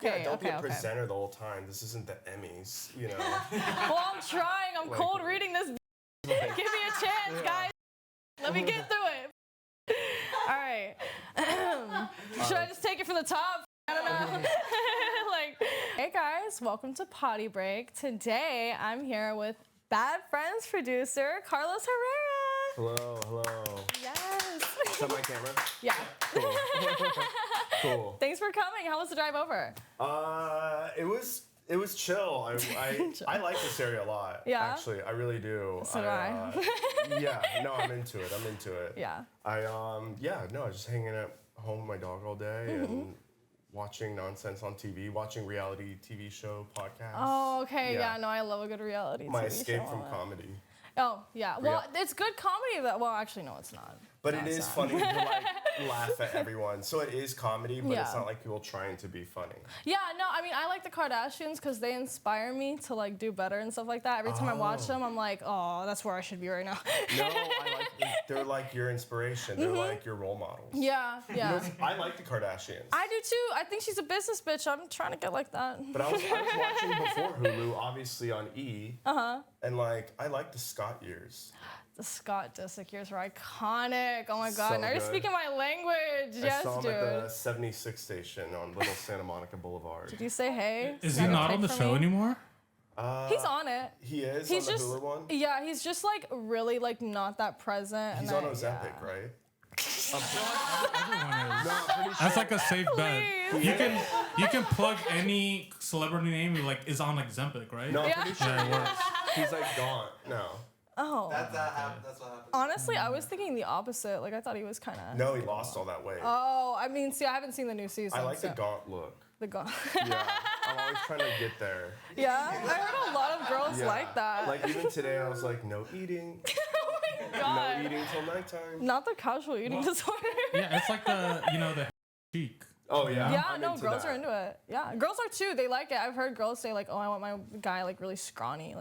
Yeah, don't be a presenter the whole time. This isn't the Emmys, you know. Well, I'm trying. I'm cold reading this. Give me a chance, guys. Let me get through it. All right. Should I just take it from the top? I don't know. Hey guys, welcome to Poddy Break. Today I'm here with Bad Friends producer Carlos Herrera. Hello. Yes. Is that my camera? Yeah. Cool. Cool. Thanks for coming. How was the drive over? It was chill. I like this area a lot. Yeah? Actually, I really do. So do I. Yeah, no, I'm into it. Yeah. I was just hanging at home with my dog all day and watching nonsense on TV, watching reality TV show podcasts. Oh, okay. Yeah, no, I love a good reality My TV escape show. from comedy. Oh, yeah. Well, it's good comedy. Well, actually, no, it's not. But No, it it's is not. funny to laugh at everyone. So it is comedy, but it's Yeah. not like people trying to be funny. Yeah, no, I mean, I like the Kardashians because they inspire me to do better and stuff like that. Every time I watch them, I'm like, oh, that's where I should be right now. No, they're like your inspiration. They're like your role models. Yeah. You know, I like the Kardashians. I do too. I think she's a business bitch. I'm trying to get like that. But I was watching before Hulu, obviously on E. And I like the Scott years. The Scott Disick years were iconic. Oh my God. So Now you're good. speaking my language. Yes, I saw him dude. at the 76 station on Little Santa Monica Boulevard. Did you say hey? Is he not on the show anymore? He's on it. He is He's on just, the Hulu one? Yeah, he's just really not that present. He's on Ozempic, right? Everyone is. No, I'm pretty sure. That's like a safe bet. Please. You can plug any celebrity name who is on Ozempic, right? No, I'm Yeah. pretty sure Yeah, it works. he's gaunt. No. Oh. That's what happens. Honestly, I was thinking the opposite. I thought he was kind of. No, he lost all that weight. Oh, I mean, see, I haven't seen the new season. I like so. the gaunt look. The gaunt. Yeah, I'm always trying to get there. Yeah, I heard a lot of girls Yeah. like that. Like even today, I was like, no eating. Oh my God. No eating till nighttime. Not the casual eating disorder. Yeah, it's like the cheek. Oh yeah. Yeah, I'm no, into girls that. are into it. Yeah, girls are too. They like it. I've heard girls say oh, I want my guy really scrawny,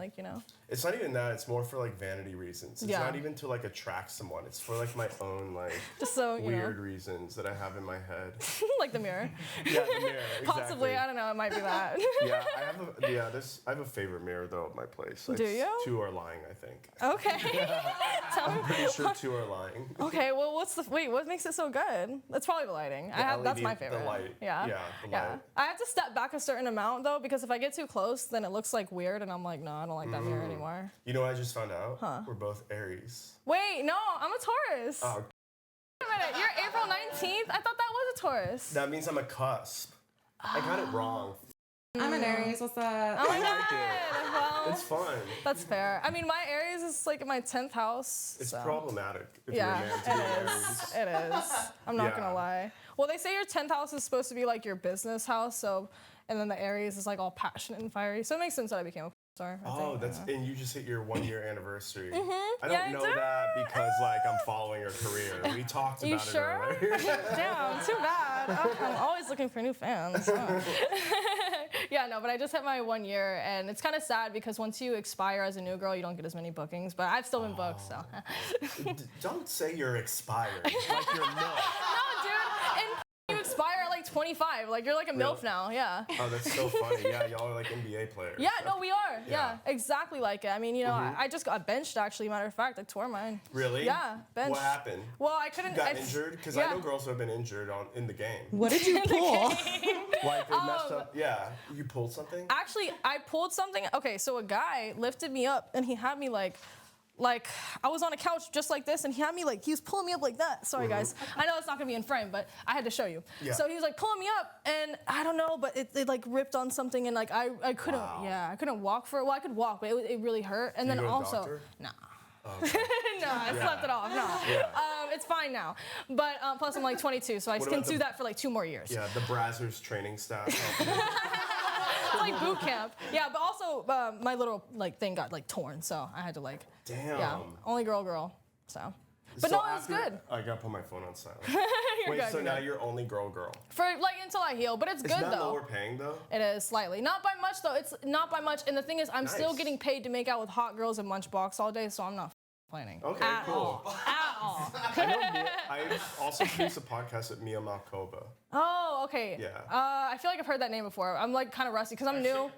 It's not even that. It's more for vanity reasons. It's Yeah. not even to attract someone. It's for my own Just so you weird reasons that I have in my head. like the mirror. Yeah, the mirror. Exactly. Possibly, I don't know. It might be that. Yeah, I have a favorite mirror though at my place. Do you? 2 are lying, I think. Okay. Tell me. Pretty sure 2 are lying. Okay, well, what makes it so good? It's probably the lighting. That's LED, my favorite. The light. Yeah. The light. I have to step back a certain amount though, because if I get too close, then it looks weird, and I'm like, no, I don't like that mirror anymore. You know what I just found out? We're both Aries. Wait, no, I'm a Taurus. Oh, Wait a minute, you're April 19th? I thought that was a Taurus. that means I'm a cusp. I got it wrong. I'm an Aries. What's up? Oh my I God. like it. Well, It's fun. that's fair. I mean, my Aries is in my 10th house. It's so. problematic if Yeah, you're a man to be an Aries. it is. I'm not Yeah. gonna lie. Well, they say your 10th house is supposed to be your business house, and then the Aries is all passionate and fiery. So it makes sense that I became a star. Oh, and you just hit your 1-year anniversary. I Yeah, don't I know did. that because I'm following your career. We talked about You it sure? earlier. Damn, too bad. Oh, I'm always looking for new fans. Oh. Yeah, no, but I just hit my 1 year, and it's kind of sad because once you expire as a new girl, you don't get as many bookings. But I've still been booked, so. Don't say you're expired like you're not. No, dude, and you expire at 25. You're a MILF now. Yeah. Oh, that's so funny. Yeah, y'all are NBA players. Yeah, no, we are. Yeah, Yeah. exactly like it. I mean, I just got benched, actually, matter of fact. I tore mine. Really? Yeah, benched. What happened? Well, I couldn't. You got injured? Because yeah. I know girls who have been injured in the game. What did you pull? They messed up. Yeah, you pulled something? Actually, I pulled something. Okay, so a guy lifted me up, and he had me like I was on a couch just like this, and he had me he was pulling me up like that. Sorry, guys. I know it's not gonna be in frame, but I had to show you. Yeah. So he was pulling me up, and I don't know, but it ripped on something, and I couldn't. Wow. Yeah, I couldn't walk for. Well, I could walk, but it really hurt. And You then go to a also, doctor? nah. Okay. No, I slept it off. No, it's fine now. But plus, I'm 22, so I What can about do that for 2 more years. Yeah, the Brazzers training staff. It's boot camp. Yeah, but also my little thing got torn, so I had to Damn. yeah, only girl. So, but So no, it was good. I gotta put my phone on silent. You're Wait, good, so you're now good. you're only girl. For until I heal, but it's Is good that though. lower paying though? It is slightly, not by much though. It's not by much, and the thing is, I'm still Nice. getting paid to make out with hot girls and Lunchbox all day, so I'm not planning. Okay, at cool. all. At all. I also produce a podcast with Mia Malkova. Oh, okay. Yeah. I feel like I've heard that name before. I'm like kind of rusty because I'm new.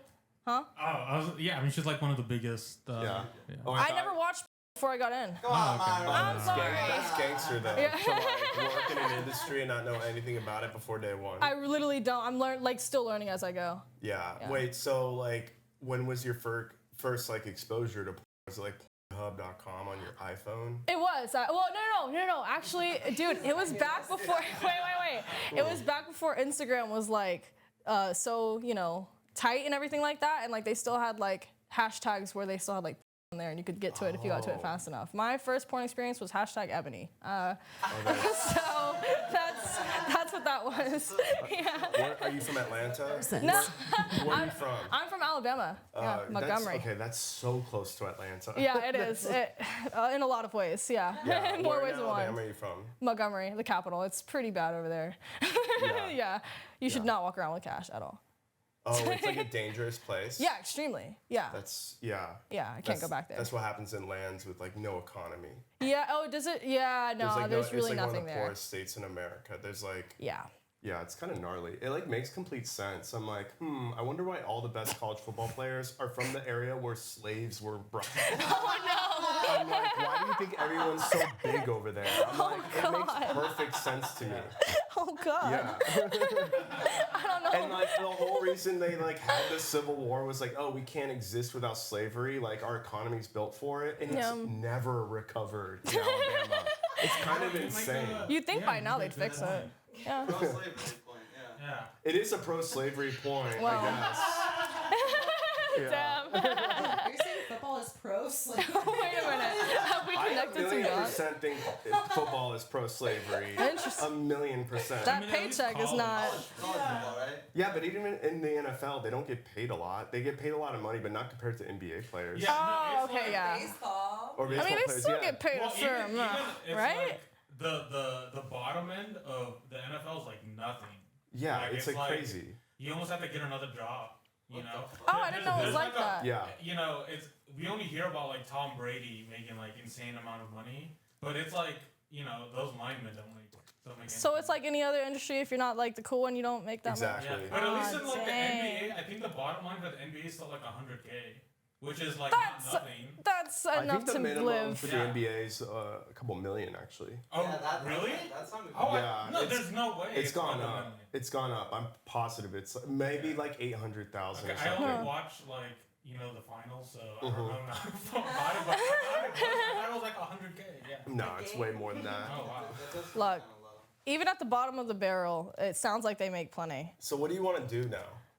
Huh? Oh, I mean, she's like one of the biggest. Yeah. Oh, I never watched before I got in. Come on, Myra. I'm sorry. That's gangster though. Yeah. To like work in an industry and not know anything about it before day one. I literally don't. I'm still learning as I go. Yeah. Yeah. Wait. So like, when was your first like exposure to? Was it like Pornhub.com on your iPhone? It was. Well, no. Actually, dude, it was back before. Wait. It was back before Instagram was like, so tight and everything like that, and like they still had like hashtags where they still had like in there, and you could get to it if you got to it fast enough. My first porn experience was #Ebony. So that's what that was. Yeah. Are you from Atlanta? No, Where are you from? I'm from Alabama. Yeah, Montgomery. That's so close to Atlanta. Yeah, it is. In a lot of ways, yeah. Yeah. In more Where ways in than one. Alabama are you from? Montgomery, the capital. It's pretty bad over there. Yeah. You should not walk around with cash at all. Oh, it's like a dangerous place. Yeah, extremely. Yeah. Yeah, I can't go back there. That's what happens in lands with like no economy. Yeah. Oh, does it? Yeah. No, there's really it's like nothing one of the there. poorest states in America. There's like. Yeah. Yeah, it's kind of gnarly. It like makes complete sense. I'm like, I wonder why all the best college football players are from the area where slaves were brought. Oh no. I'm like, why do you think everyone's so big over there? I'm like, it makes perfect sense to me. Oh God. Yeah. I don't know. And like the whole reason they like had the Civil War was like, oh, we can't exist without slavery. Like our economy's built for it, and it's never recovered in Alabama. It's kind of insane. You'd think by now they'd fix it. Yeah. Pro-slavery point, yeah. It is a pro-slavery point, Well. I guess. Damn. Are you saying football is pro-slavery? Wait a minute. Have we I connected to that? 1,000,000% think football is pro-slavery. Interesting. 1,000,000%. That paycheck is not. College football, right? Yeah, but even in the NFL, they don't get paid a lot. They get paid a lot of money, but not compared to NBA players. Yeah, Oh, no, it's okay, like, yeah. Baseball. Or I baseball mean, they players, still yeah. get paid a Well, fair even amount, it's right? like the bottom end of the NFL is like nothing. Yeah, Like, it's like crazy. You almost have to get another job. You know. Oh, I didn't know it was There's like that. Yeah. We only hear about like Tom Brady making like insane amount of money, but it's like those linemen don't make. So it's like any other industry. If you're not like the cool one, you don't make that Exactly. much. Yeah, but at least in like the dang. NBA, I think the bottom line for the NBA is still like 100K, which is like That's not nothing. that's I enough think the to minimum live. for the Yeah. NBA is a couple million, actually. Oh, Yeah, really? That sounded Oh, Yeah, no, it's- there's no way. It's gone more than up. that. It's gone up. I'm positive. It's maybe like 800,000 Okay, or I something. only watch like the finals, so I don't know about it, but I was like 100K. Yeah. No, it's way more than that. Oh wow. That does sound Look. kinda low. Even at the bottom of the barrel, it sounds like they make plenty. So what do you want to do now?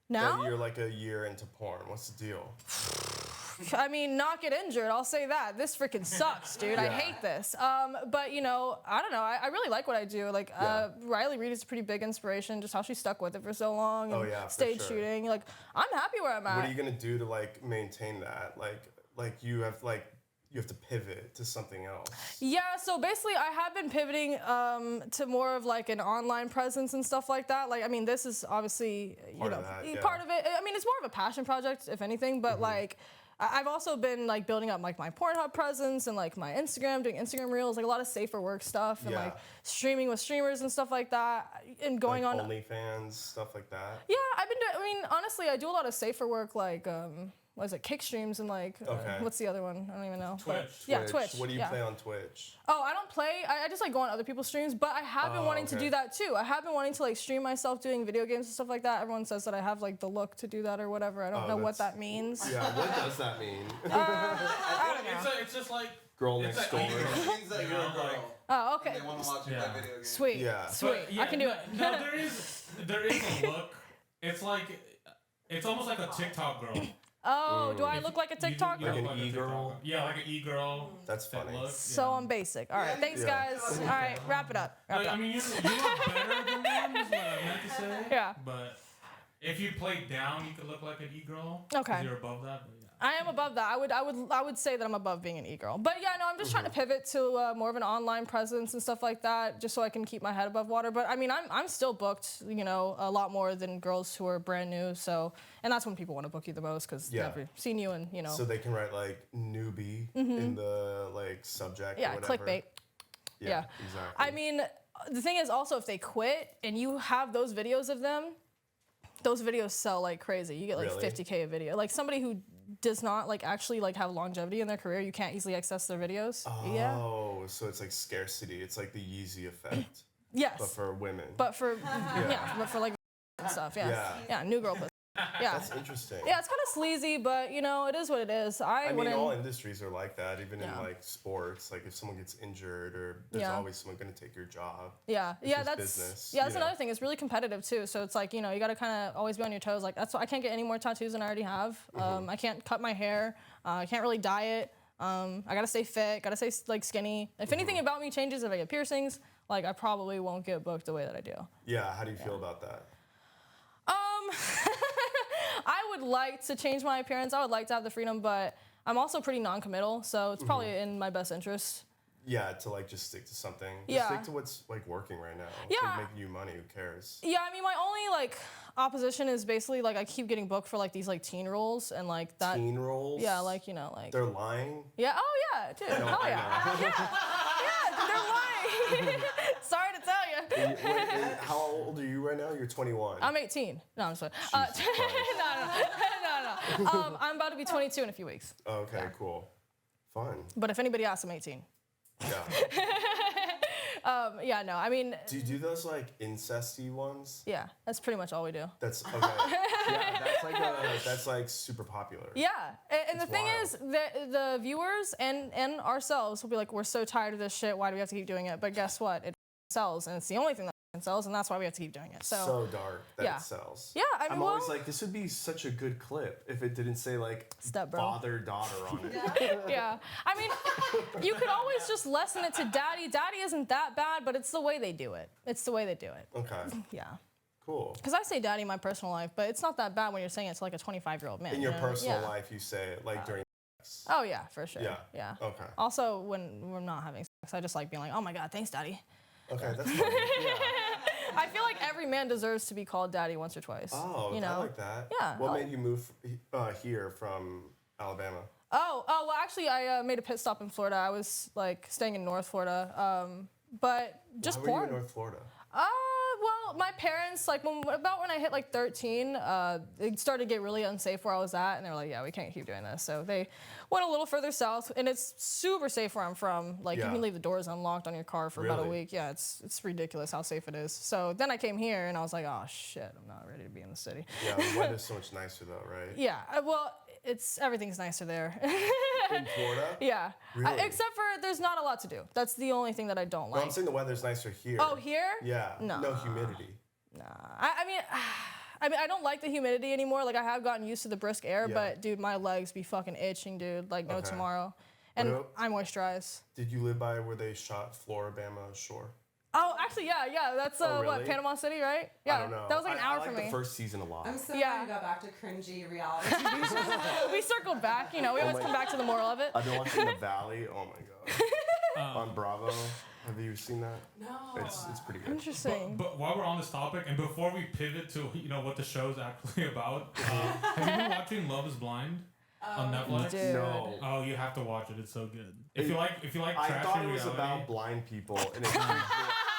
Now? That you're like a year into porn. What's the deal? I mean, not get injured. I'll say that. This freaking sucks, dude. I Yeah. hate this. But I don't know. I really like what I do. Like, Yeah. Riley Reid is a pretty big inspiration. Just how she stuck with it for so long. And Oh, yeah, for stage sure. shooting. Like, I'm happy where I'm at. What are you gonna do to like maintain that? Like you have to pivot to something else. Yeah, so basically I have been pivoting to more of like an online presence and stuff like that. Like, I mean, this is obviously, Part of that, yeah. part of it. I mean, it's more of a passion project, if anything, but like, I've also been like building up like my Pornhub presence and like my Instagram, doing Instagram reels, like a lot of safer work stuff and Yeah. like streaming with streamers and stuff like that and going Like on. OnlyFans, stuff like that. Yeah, I've been doing, I mean, honestly, I do a lot of safer work like, what is it, kick streams and like, Okay. what's the other one? I don't even know. Twitch. Yeah, Twitch. What do you yeah. play on Twitch? Oh, I don't play. I just like go on other people's streams, but I have been Oh, wanting to okay. do that too. I have been wanting to like stream myself doing video games and stuff like that. Everyone says that I have like the look to do that or whatever. I don't know what that's- that means. Yeah, what does that mean? I don't know. It's just like Girl it's next like door. It means that you're a girl. Oh, And okay. they want to watch you Yeah. play video games. Sweet. Yeah. Sweet. But, I can do it. No, there is a look. It's almost like a TikTok girl. Oh, do I look like a TikTok? You look Like an like a e-girl? TikTok. Yeah, like an e-girl. That's that funny. look, So yeah. I'm basic. All right. Thanks, Yeah. guys. All right. Wrap it up. Wrap Like, it I up. mean, you look better than them, is what I meant to say. Yeah. But if you played down, you could look like an e-girl. Okay. 'cause you're above that. But yeah. I am above that. I would say that I'm above being an e-girl. But yeah, no, I'm just trying to pivot to more of an online presence and stuff like that, just so I can keep my head above water. But I mean, I'm still booked, you know, a lot more than girls who are brand new. So, and that's when people want to book you the most because they've seen you and, you know. So they can write like newbie in the like subject or whatever. Clickbait. Yeah, exactly. I mean, the thing is also if they quit and you have those videos of them, those videos sell like crazy. You get like 50K a video. Like somebody who does not like actually like have longevity in their career, you can't easily access their videos. Oh, so it's like scarcity. It's like the Yeezy effect. Yes. But for women. But for but for like stuff. Yeah. New girl pussy. Yeah. That's interesting. Yeah, it's kind of sleazy, but you know, it is what it is. I mean, all industries are like that, even in like sports. Like if someone gets injured, or there's always someone going to take your job. Yeah, that's business. Yeah, that's another thing. It's really competitive too. So it's like, you know, you got to kind of always be on your toes. Like that's why I can't get any more tattoos than I already have. I can't cut my hair. I can't really dye it. I gotta stay fit. Gotta stay like skinny. If anything about me changes, if I get piercings, like I probably won't get booked the way that I do. Yeah. How do you feel about that? I would like to change my appearance. I would like to have the freedom, but I'm also pretty non-committal, so it's probably in my best interest. Yeah, to like just stick to something. Just stick to what's like working right now. It's like making you money. Who cares? Yeah, I mean, my only like opposition is basically like I keep getting booked for like these like teen roles and like that. Teen roles? Yeah, like you know, like. They're lying. Yeah. Oh yeah, dude. No, Hell yeah. Yeah, they're lying. Sorry to tell you. Wait, how old are you right now? You're 21. I'm 18. No, I'm sorry. No. I'm about to be 22 in a few weeks. Okay, cool. Fun. But if anybody asks, I'm 18. Yeah. No, I mean. Do you do those like incesty ones? Yeah, that's pretty much all we do. That's okay. Yeah, that's like super popular. Yeah, and the thing is that the viewers and ourselves will be like, we're so tired of this shit. Why do we have to keep doing it? But guess what? It sells, and it's the only thing that sells, and that's why we have to keep doing it. So dark that it sells. Yeah, I mean, I'm always like, this would be such a good clip if it didn't say like father-daughter on it. Yeah, I mean, you could always just lessen it to daddy. Daddy isn't that bad, but it's the way they do it. It's the way they do it. Okay. Yeah. Cool. Because I say daddy in my personal life, but it's not that bad when you're saying it to like a 25-year-old man. In your personal life, you say it like during sex. Oh yeah, for sure. Yeah. Okay. Also, when we're not having sex, I just like being like, oh my God, thanks, daddy. Okay, that's fine. Yeah. I feel like every man deserves to be called daddy once or twice. Oh, you know? I like that. Yeah. What made you move here from Alabama? Oh, well, actually, I made a pit stop in Florida. I was like staying in North Florida, but just Why were you in North Florida? Well, my parents, like, about when I hit, like, 13, it started to get really unsafe where I was at, and they were like, yeah, we can't keep doing this. So they went a little further south, and it's super safe where I'm from. Like, you can leave the doors unlocked on your car for about a week. Yeah, it's ridiculous how safe it is. So then I came here, and I was like, oh, shit, I'm not ready to be in the city. Yeah, the weather's so much nicer, though, right? Yeah, well, everything's nicer there. In Florida? Yeah. Really? Except for there's not a lot to do. That's the only thing that I don't like. No, I'm saying the weather's nicer here. Oh, here? Yeah. No. No humidity. Nah. I mean, I don't like the humidity anymore. Like, I have gotten used to the brisk air, but, dude, my legs be fucking itching, dude. Like, no tomorrow. And I moisturize. Did you live by where they shot Floribama Shore? Oh, actually, yeah. That's, really? what, Panama City, right? Yeah. I don't know. That was like an hour for for me. me. The first season a lot. I'm so glad you got back to cringy reality TV shows. We circled back, you know. We always come back to the moral of it. I've been watching The Valley. Oh, my God. On Bravo. Have you seen that? No. It's pretty good. Interesting. But while we're on this topic, and before we pivot to what the show's actually about, have you been watching Love Is Blind on Netflix? Dude. No. Oh, you have to watch it. It's so good. If you like I trashy thought it was reality, about blind people, and it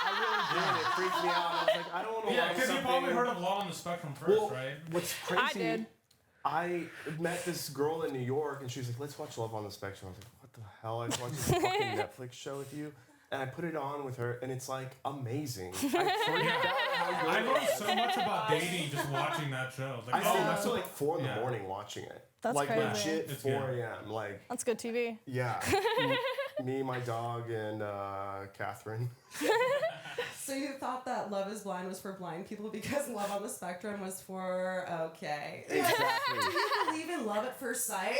I really did. It freaked me out. I was like, I don't want to watch because you something. probably heard of Love on the Spectrum first, right? What's crazy? I did. I met this girl in New York, and she was like, "Let's watch Love on the Spectrum." I was like, "What the hell? I just watched this fucking Netflix show with you." And I put it on with her, and it's like amazing. I freaked out how good I it learned was. so much about dating just watching that show. Like, I stayed up till like 4 in the morning watching it. That's like crazy. legit It's 4 good. a.m. Like That's good TV. yeah, me, my dog, and Catherine. So you thought that Love Is Blind was for blind people because Love on the Spectrum was for okay. Exactly. Do you believe in love at first sight?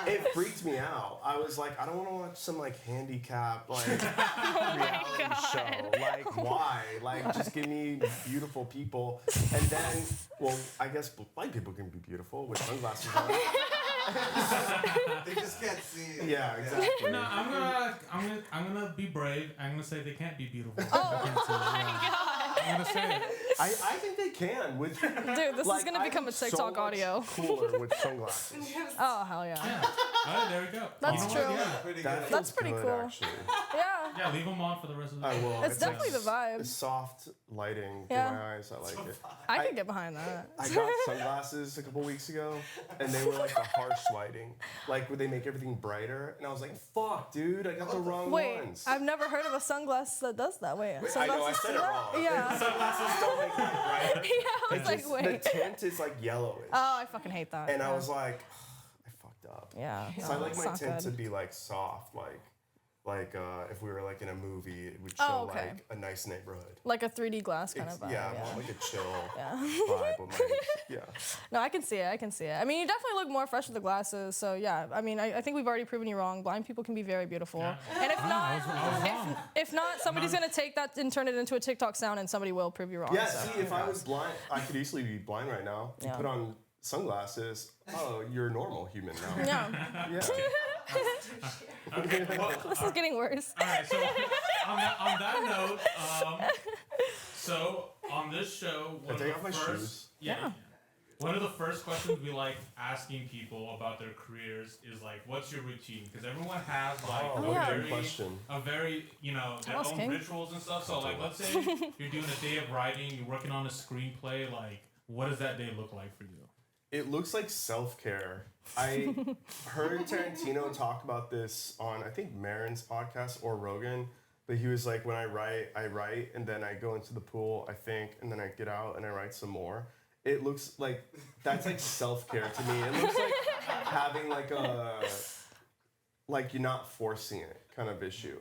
It freaked me out. I was like, I don't want to watch some like handicap like reality show. Like why? Like just give me beautiful people. And then Well, I guess blind people can be beautiful with sunglasses on. They just can't see it. Yeah, exactly. No, I'm gonna be brave. I'm gonna say they can't be beautiful. Oh They can't see it, yeah. I'm gonna say it. I think they can with. Dude, this is gonna become a TikTok audio. Cooler with sunglasses. Oh hell yeah. Yeah. All right, there we go. That's You know what? true. Yeah. Pretty That good. That's feels pretty good, cool. Actually. Yeah. Yeah, leave them on for the rest of the I day. will. It's definitely the vibe. It's soft lighting Yeah. in my eyes. I like it. I could get behind that. I got sunglasses a couple weeks ago, and they were like the harsh lighting, like where they make everything brighter. And I was like, "Fuck, dude, I got the wrong Wait, ones." I've never heard of a sunglass that does that. Wait, I know I sunglasses said do it that? wrong. Yeah. Sunglasses don't make it brighter. Yeah, I was like, Just, wait. the tint is like yellowish. Oh, I fucking hate that. And yeah. I was like, I fucked up. Yeah. So no, I like it's my not tint good. to be like soft, like if we were like in a movie, it would Oh, show okay. like a nice neighborhood. Like a 3D glass kind of vibe. Yeah, I want like a chill Yeah. vibe with my, yeah. No, I can see it. I can see it. I mean, you definitely look more fresh with the glasses. So yeah, I mean, I think we've already proven you wrong. Blind people can be very beautiful. Yeah. And if not, I was wrong. if not, somebody's gonna take that and turn it into a TikTok sound, and somebody will prove you wrong. Yeah, so. see, if I was blind, I could easily be blind right now. You Yeah. put on sunglasses, oh, you're a normal human now. Yeah. Yeah. Okay, well, This is getting worse. all right, so on that note, so on this show, one I of take the off my first, shoes. Yeah. One of the first questions we like asking people about their careers is like, "What's your routine?" Because everyone has like Oh, a yeah. very, good question. a very, their Tell us, own King. rituals and stuff. So like, let's say you're doing a day of writing, you're working on a screenplay. Like, what does that day look like for you? It looks like self-care. I heard Tarantino talk about this on, I think, Maron's podcast or Rogan, but he was like, when I write, and then I go into the pool, I think, and then I get out and I write some more. It looks like, that's like self-care to me. It looks like having like you're not forcing it kind of issue,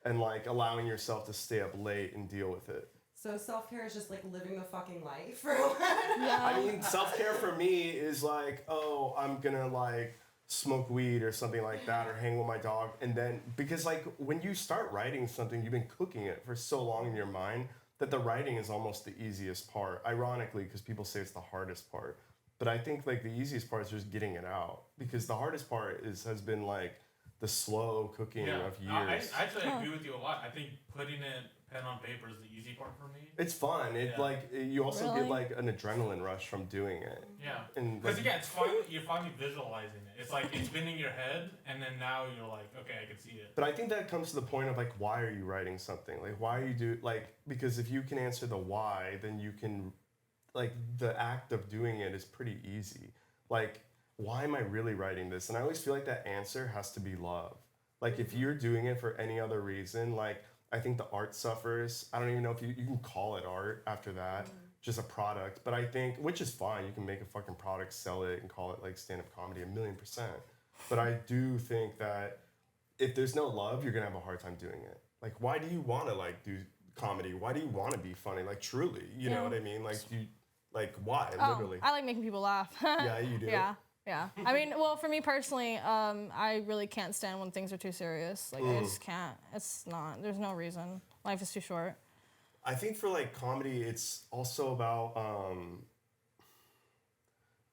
and like allowing yourself to stay up late and deal with it. So self-care is just like living the fucking life. I mean, self-care for me is like, oh, I'm gonna like smoke weed or something like that, or hang with my dog, and then because like when you start writing something, you've been cooking it for so long in your mind that the writing is almost the easiest part. Ironically, because people say it's the hardest part, but I think like the easiest part is just getting it out, because the hardest part has been like the slow cooking of years. I actually agree with you a lot. I think putting it pen on paper is the easy part for me. It's fun. You also Really? get like an adrenaline rush from doing it. Yeah. And Because like, again, it's fun. You're finally visualizing it. It's like it's been in your head, and then now you're like, okay, I can see it. But I think that comes to the point of like, why are you writing something? Like, why are you because if you can answer the why, then you can, like, the act of doing it is pretty easy. Like, why am I really writing this? And I always feel like that answer has to be love. Like, if you're doing it for any other reason, like, I think the art suffers. I don't even know if you can call it art after that, just a product. But I think, which is fine, you can make a fucking product, sell it, and call it like stand-up comedy 1,000,000%. But I do think that if there's no love, you're gonna have a hard time doing it. Like, why do you want to like do comedy? Why do you want to be funny? Like, truly, you know what I mean? Like, why? Literally. I like making people laugh. Yeah, you do. Yeah. I mean, well, for me personally, I really can't stand when things are too serious. Like, I just can't. It's not. There's no reason. Life is too short. I think for like comedy, it's also about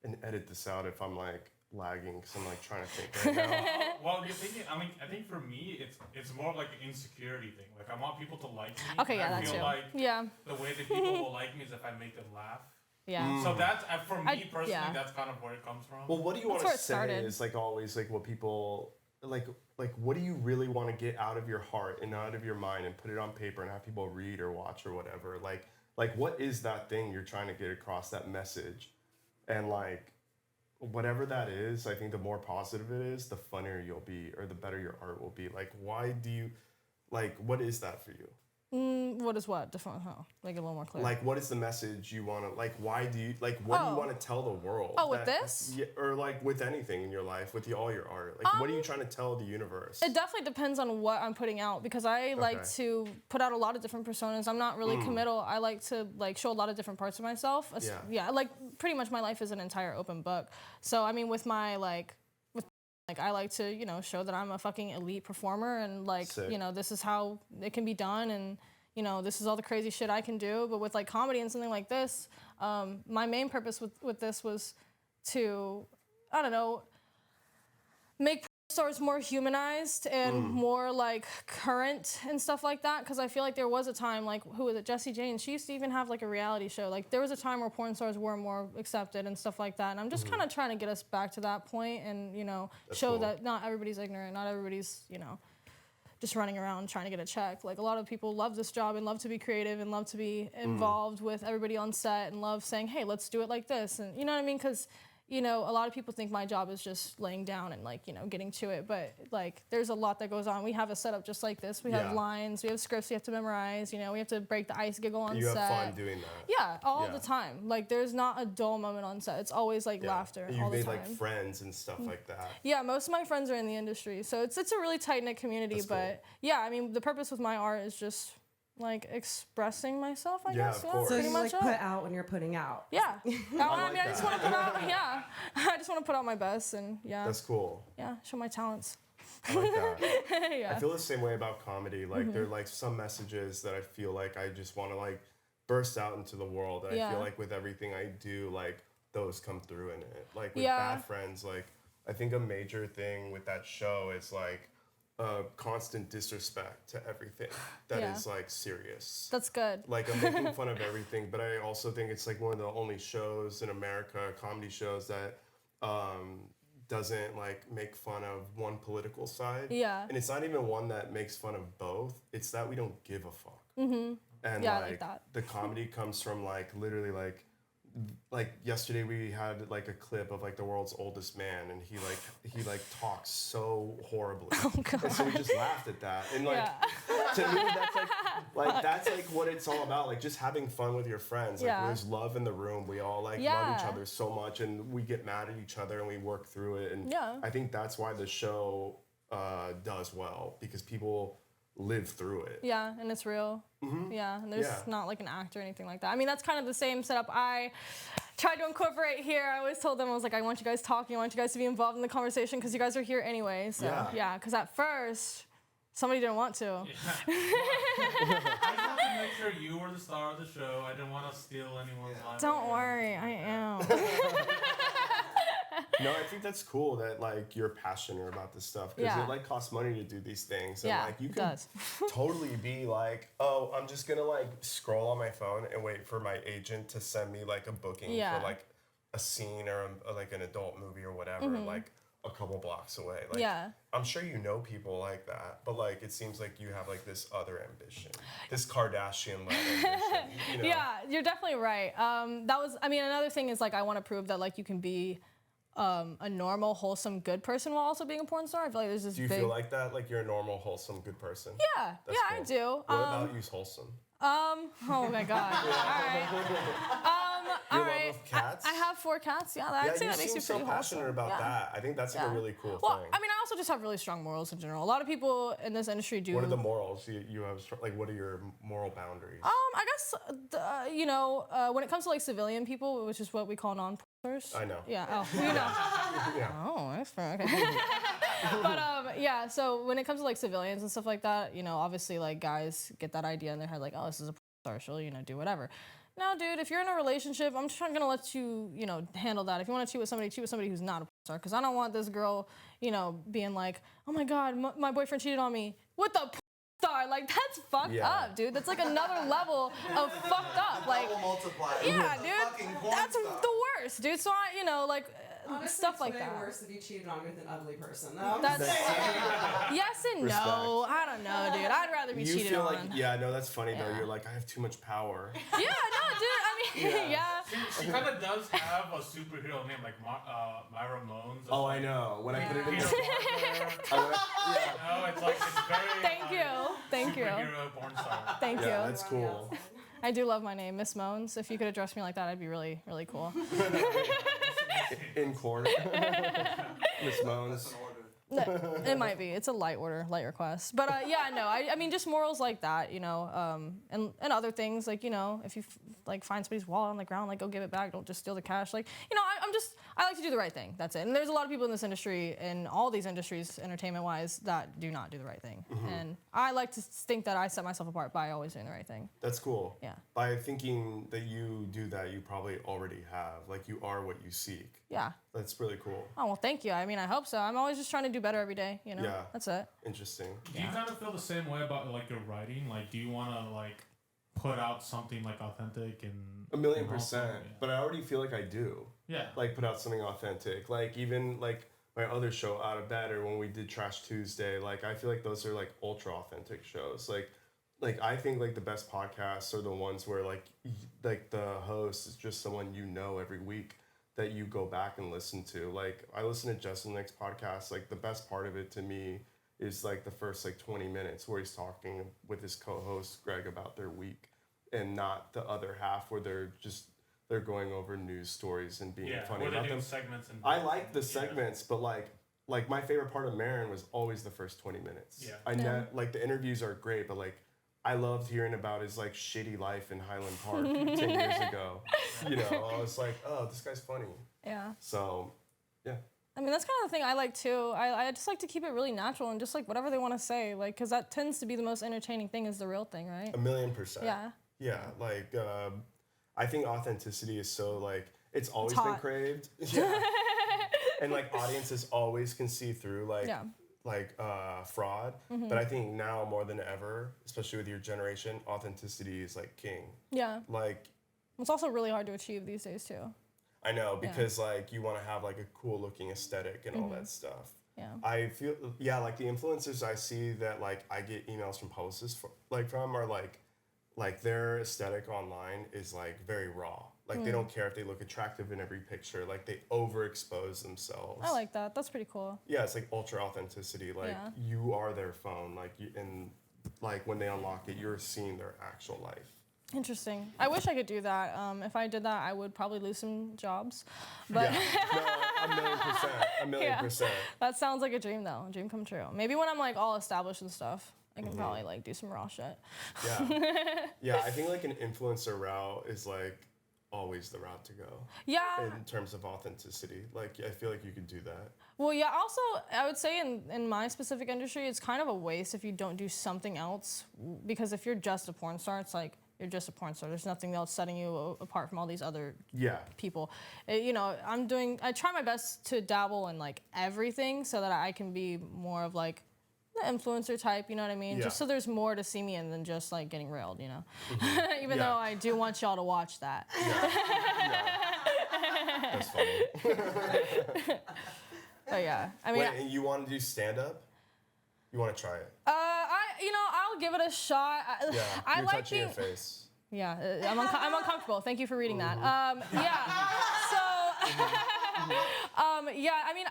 and edit this out if I'm like lagging because I'm like trying to think right now. Well, you're thinking. I mean, I think for me, it's more like an insecurity thing. Like I want people to like me. Okay, yeah, I that feel too. like Yeah. the way that people will like me is if I make them laugh. Yeah. So that's for me personally. yeah. That's kind of where it comes from. Well, what do you want where to it say started. is like always like what people like what do you really want to get out of your heart and out of your mind and put it on paper and have people read or watch or whatever? Like what is that thing you're trying to get across, that message? And like whatever that is, I think the more positive it is, the funnier you'll be or the better your art will be. Like why do you what is that for you? What is what? Different how? Like a little more clear. Like, what is the message you want to, like, why do you, like, what do you want to tell the world? Oh, with this? Yeah, or, like, with anything in your life, with all your art. Like, what are you trying to tell the universe? It definitely depends on what I'm putting out because I like to put out a lot of different personas. I'm not really committal. I like to, like, show a lot of different parts of myself. Yeah, like, pretty much my life is an entire open book. So, I mean, with my, like, I like to, you know, show that I'm a fucking elite performer and, like, Sick. you know, this is how it can be done and, you know, this is all the crazy shit I can do. But with like comedy and something like this, my main purpose with this was to, I don't know, make porn stars more humanized and more like current and stuff like that. Because I feel like there was a time, like, who was it, Jessie Jane, she used to even have like a reality show. Like there was a time where porn stars were more accepted and stuff like that. And I'm just kind of trying to get us back to that point and, you know, show that not everybody's ignorant, not everybody's, you know, just running around trying to get a check. Like a lot of people love this job and love to be creative and love to be involved with everybody on set and love saying, hey, let's do it like this. And you know what I mean? Because, you know, a lot of people think my job is just laying down and like, you know, getting to it. But like, there's a lot that goes on. We have a setup just like this. We have lines, we have scripts we have to memorize. You know, we have to break the ice, giggle on set. You have fun doing that. Yeah, all the time. Like, there's not a dull moment on set. It's always like laughter all the time. You made like friends and stuff like that. Yeah, most of my friends are in the industry, so it's a really tight knit community. That's but yeah, I mean, the purpose with my art is just like expressing myself, I guess. Of course. So pretty you much like put out when you're putting out. Yeah. I mean, I that. just want to put out. Yeah, I just want to put out my best and That's cool. Yeah, show my talents. I like that. Yeah. I feel the same way about comedy. Like there are like some messages that I feel like I just want to like burst out into the world. And I feel like with everything I do, like those come through in it. Like with Bad Friends, like I think a major thing with that show is like constant disrespect to everything that is like serious. That's good. Like I'm making fun of everything, but I also think it's like one of the only shows in America, comedy shows, that doesn't like make fun of one political side. Yeah. And it's not even one that makes fun of both. It's that we don't give a fuck. And like that. the comedy comes from like literally like yesterday we had like a clip of like the world's oldest man, and he like talks so horribly. Oh God. And so we just laughed at that. And like to me that's like what it's all about. Like just having fun with your friends. Like there's love in the room. We all like love each other so much, and we get mad at each other and we work through it. And I think that's why the show does well, because people live through it. Yeah, and it's real. Yeah, and there's not like an act or anything like that. I mean, that's kind of the same setup I tried to incorporate here. I always told them, I was like, I want you guys talking, I want you guys to be involved in the conversation because you guys are here anyway. So yeah, because at first, somebody didn't want to. I just want to make sure you were the star of the show. I didn't want to steal anyone's line. Don't worry, I am. No, I think that's cool that like you're passionate about this stuff, because it like costs money to do these things. And like you can totally be like, oh, I'm just gonna like scroll on my phone and wait for my agent to send me like a booking for like a scene or like an adult movie or whatever, like a couple blocks away. Like I'm sure you know people like that, but like it seems like you have like this other ambition, this Kardashian level ambition. You know? Yeah, you're definitely right. That was, I mean, another thing is like I want to prove that like you can be a normal, wholesome, good person while also being a porn star. I feel like there's this. Do you feel like that? Like you're a normal, wholesome, good person? Yeah, that's cool. I do. What about you's wholesome? Oh my God. All right. All right. Love of cats? I have 4 cats. Yeah, I'd say that makes you pretty so passionate about that. I think that's like a really cool thing. I mean, I also just have really strong morals in general. A lot of people in this industry do. What are the morals you have? Like, what are your moral boundaries? I guess you know, when it comes to like civilian people, which is what we call non-porners. I know. Yeah. Oh, you know. Yeah. Oh, that's fair. Okay. But yeah. So when it comes to like civilians and stuff like that, you know, obviously like guys get that idea in their head, like, oh, this is a porn star, she'll, you know, do whatever. No, dude, if you're in a relationship, I'm just not gonna let you, you know, handle that. If you want to cheat with somebody who's not a porn star, because I don't want this girl, you know, being like, oh my God, my boyfriend cheated on me with a porn star. Like, that's fucked up, dude. That's like another level of fucked up. Like, yeah, dude, that's the worst, dude. So I, you know, like. Honestly, stuff like that. It's way worse if you cheated on me with an ugly person, though. That's yes and Respect. No. I don't know, dude. I'd rather be cheated on. Like, yeah, no, that's funny though. You're like, I have too much power. Yeah, no, dude. I mean, She kind of does have a superhero name, like Myra Moans. Oh, I know. When I put it in. No, it's like it's very. Thank you. Superhero porn star. Thank you. That's cool. I do love my name, Miss Moans. If you could address me like that, I'd be really, really cool. In court. Miss Moans. It might be. It's a light request. But yeah, no, I mean, just morals like that, you know, and other things like, you know, if you like find somebody's wallet on the ground, like go give it back. Don't just steal the cash. Like, you know, I like to do the right thing. That's it. And there's a lot of people in this industry, in all these industries, entertainment-wise, that do not do the right thing. And I like to think that I set myself apart by always doing the right thing. That's cool. Yeah. By thinking that you do that, you probably already have. Like, you are what you seek. Yeah. That's really cool. Oh, well, thank you. I mean, I hope so. I'm always just trying to do better every day, you know? Yeah. That's it. Interesting. Do you kind of feel the same way about, like, your writing? Like, do you want to, like, put out something, like, authentic and... 1,000,000%. Yeah. But I already feel like I do. Yeah. Like, put out something authentic. Like, even, like, my other show, Out of Bed, or when we did Trash Tuesday, like, I feel like those are, like, ultra authentic shows. Like I think, like, the best podcasts are the ones where, like the host is just someone you know every week that you go back and listen to. Like, I listen to Justin Nick's podcast. Like, the best part of it to me is, like, the first, like, 20 minutes where he's talking with his co-host, Greg, about their week, and not the other half where they're going over news stories and being funny about them. Segments and I like the segments, but, like my favorite part of Marin was always the first 20 minutes. Yeah. Like, the interviews are great, but, like, I loved hearing about his, like, shitty life in Highland Park 10 years ago. You know, I was like, oh, this guy's funny. Yeah. So, yeah. I mean, that's kind of the thing I like too. I just like to keep it really natural and just like whatever they want to say, like, because that tends to be the most entertaining thing is the real thing, right? 1,000,000%. Yeah. Yeah, like, I think authenticity is so, like, it's always been hot. craved. Yeah. And, like, audiences always can see through, like, fraud. But I think now more than ever, especially with your generation, authenticity is, like, king. Yeah. Like, It's also really hard to achieve these days too. I know, because, like, you want to have, like, a cool-looking aesthetic and all that stuff. Yeah. I feel, like, the influencers I see that, like, I get emails from publicists from are, like, their aesthetic online is, like, very raw. Like, they don't care if they look attractive in every picture. Like, they overexpose themselves. I like that. That's pretty cool. Yeah, it's, like, ultra authenticity. Like, you are their phone. Like, and, like, when they unlock it, you're seeing their actual life. Interesting. I wish I could do that. If I did that, I would probably lose some jobs. But Yeah, no, 1,000,000%. 1,000,000%. that sounds like a dream though. A dream come true. Maybe when I'm like all established and stuff, I can probably like do some raw shit. Yeah. Yeah, I think, like, an influencer route is, like, always the route to go. Yeah. In terms of authenticity. Like, I feel like you could do that. Well, yeah, also, I would say in my specific industry, it's kind of a waste if you don't do something else. Because if you're just a porn star, it's like, you're just a porn star. There's nothing else setting you apart from all these other people. You know, I try my best to dabble in, like, everything so that I can be more of, like, the influencer type, you know what I mean? Yeah. Just so there's more to see me in than just, like, getting railed, you know? Even though I do want y'all to watch that. That's funny. So, yeah. I mean, Wait, and you want to do stand-up? You want to try it? I'll give it a shot. Yeah, I you're like touching being... your face. Yeah, I'm uncomfortable. Thank you for reading that. Yeah, so... yeah, I mean,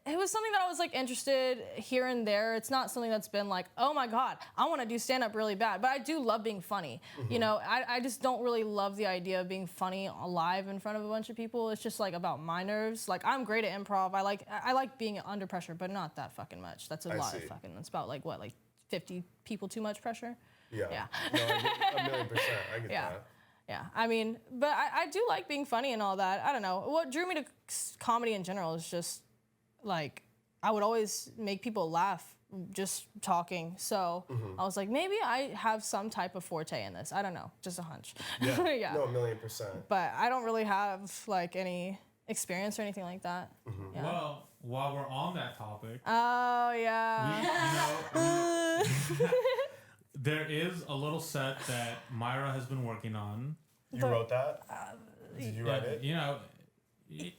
it was something that I was, like, interested here and there. It's not something that's been like, oh my God, I want to do stand-up really bad. But I do love being funny. You know, I just don't really love the idea of being funny live in front of a bunch of people. It's just, like, about my nerves. Like, I'm great at improv. I like being under pressure, but not that fucking much. That's a lot of fucking, it's about, like, what, like 50 people too much pressure? Yeah. No, I get 1,000,000%. I get that. Yeah, I mean, but I do like being funny and all that. I don't know. What drew me to comedy in general is just, like, I would always make people laugh just talking. So I was like, maybe I have some type of forte in this. I don't know. Just a hunch. Yeah. Yeah. No, 1,000,000%. But I don't really have, like, any experience or anything like that. Yeah. Well, while we're on that topic... Oh, yeah. There is a little set that Myra has been working on. You wrote that? Did you write it? You know, she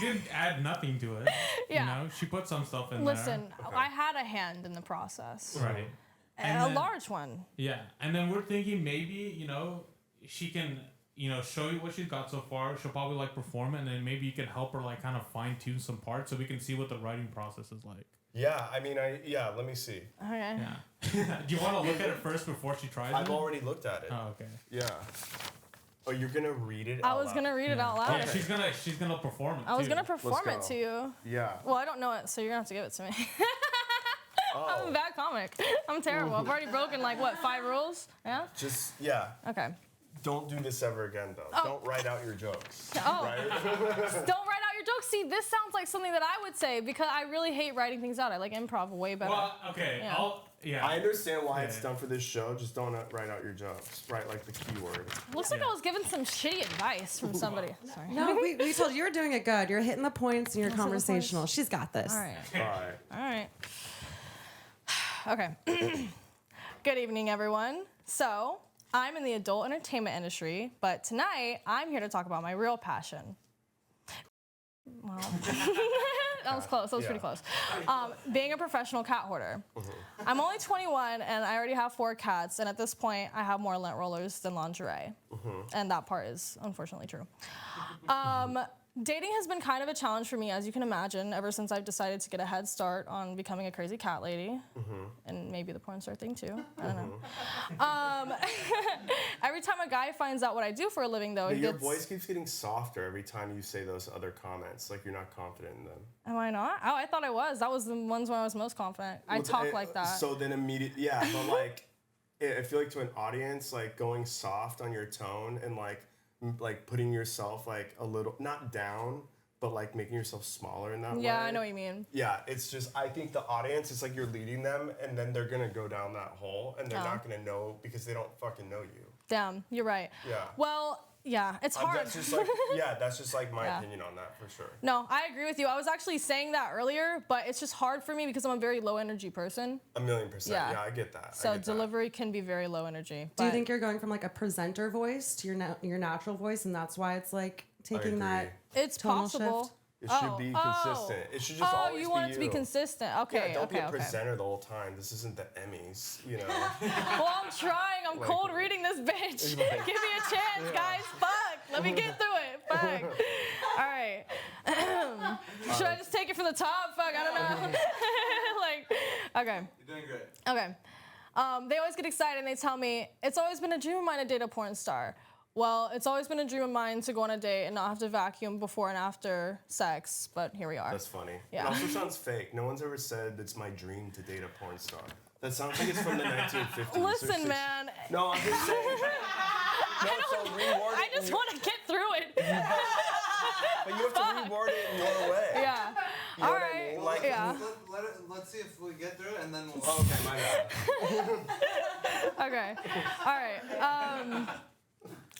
didn't add nothing to it. Yeah. You know, she put some stuff in Listen, there. I had a hand in the process. Right. A large one. Yeah. And then we're thinking maybe, you know, she can, you know, show you what she's got so far. She'll probably, like, perform it, and then maybe you can help her, like, kind of fine-tune some parts so we can see what the writing process is like. Yeah, I mean, let me see. Okay. Yeah. Do you want to look at it first before she tries it? I've already looked at it. Oh, okay. Yeah. Oh, you're gonna read it. I was gonna read it out loud. Yeah, she's gonna perform it. I was too. gonna perform Let's it to you. Yeah. Well, I don't know it, so you're gonna have to give it to me. I'm a bad comic. I'm terrible. I've already broken like what 5 rules? Yeah. Just yeah. Okay. Don't do this ever again, though. Don't write out your jokes. Oh. Right? Don't write out your jokes. See, this sounds like something that I would say because I really hate writing things out. I like improv way better. Well, okay. Yeah. I understand why it's done for this show. Just don't write out your jokes. Write like the keyword. Looks like I was given some shitty advice from somebody. Sorry. No, we told you you're doing it good. You're hitting the points and you're Hitting the conversational. She's got this. All right. All right. All right. Okay. Good evening, everyone. So, I'm in the adult entertainment industry, but tonight I'm here to talk about my real passion. Well, that was close. That was pretty close. Being a professional cat hoarder. I'm only 21 and I already have 4 cats, and at this point I have more lint rollers than lingerie. And that part is unfortunately true. Dating has been kind of a challenge for me, as you can imagine, ever since I've decided to get a head start on becoming a crazy cat lady. And maybe the porn star thing too. I don't know. Every time a guy finds out what I do for a living, though, Your voice keeps getting softer every time you say those other comments. Like you're not confident in them. Am I not? Oh, I thought I was. That was the ones when I was most confident. I talk like that. So then immediately, yeah, but like, I feel like to an audience, like going soft on your tone and like putting yourself like a little, not down, but like making yourself smaller in that way. Yeah, I know what you mean. Yeah, it's just, I think the audience, it's like you're leading them and then they're gonna go down that hole and they're not gonna know because they don't fucking know you. Damn, you're right. Yeah. Well, yeah, it's hard. That's just like, that's just like my opinion on that for sure. No, I agree with you. I was actually saying that earlier, but it's just hard for me because I'm a very low energy person. 1,000,000%. Yeah. Yeah, I get that. So delivery can be very low energy. Do you think you're going from like a presenter voice to your natural voice, and that's why it's like taking that it's tonal possible? shift? It should be consistent. It should just always be you want it to be consistent. Okay, Yeah, don't be a okay. presenter the whole time. This isn't the Emmys, you know. Well, I'm trying. I'm cold reading this bitch. Give me a chance, guys. Fuck. Let me get through it. Fuck. All right. Should I just take it from the top? Fuck, I don't know. Okay. You're doing great. Okay. They always get excited and they tell me, it's always been a dream of mine to date a porn star. Well, it's always been a dream of mine to go on a date and not have to vacuum before and after sex, but here we are. That's funny. Yeah. It also sounds fake. No one's ever said it's my dream to date a porn star. That sounds like it's from the 1950s. Listen, man. No, I'm just saying. No, so reword it. I just want to get through it. But you have to reword it in your way. Yeah. You know All what I right. mean? Like, Yeah. Let's see if we get through it and then we'll. Okay, my bad. Okay. All right.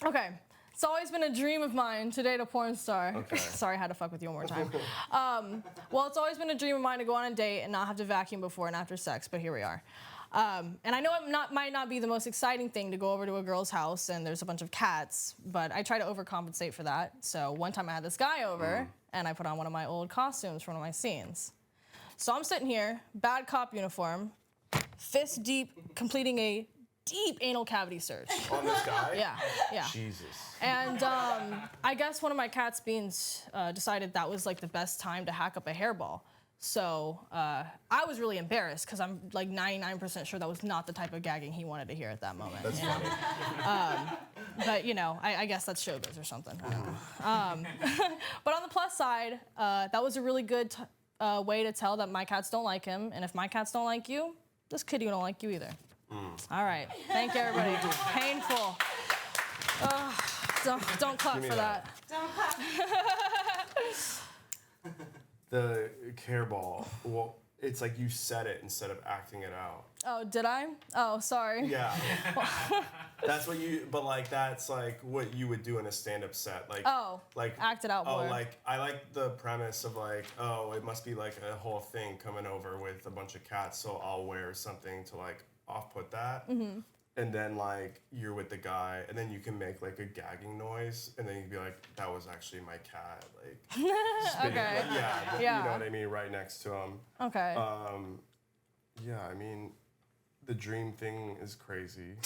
Okay. It's always been a dream of mine to date a porn star. Okay. Sorry, I had to fuck with you one more time. Well, it's always been a dream of mine to go on a date and not have to vacuum before and after sex, but here we are. And I know it might not be the most exciting thing to go over to a girl's house and there's a bunch of cats, but I try to overcompensate for that. So one time I had this guy over and I put on one of my old costumes for one of my scenes. So I'm sitting here, bad cop uniform, fist deep, completing a deep anal cavity search. On this guy? Yeah. Jesus. And I guess one of my cat's beans decided that was like the best time to hack up a hairball. So I was really embarrassed because I'm like 99% sure that was not the type of gagging he wanted to hear at that moment. That's funny. But you know, I guess that's showbiz or something. I don't know. But on the plus side, that was a really good way to tell that my cats don't like him. And if my cats don't like you, this kitty don't like you either. All right. Thank you, everybody. Painful. Don't clap for that. Don't clap. The care ball, well, it's like you said it instead of acting it out. Oh, did I? Oh, sorry. Yeah. That's what you, but like that's like what you would do in a stand-up set. Like, like act it out more. Oh, like I like the premise of like, oh, it must be like a whole thing coming over with a bunch of cats, so I'll wear something to like off-put that. And then like you're with the guy, and then you can make like a gagging noise, and then you'd be like, "That was actually my cat." Like, spitting, Okay. like, yeah, Yeah. you know what I mean, right next to him. Okay. Yeah, I mean, the dream thing is crazy.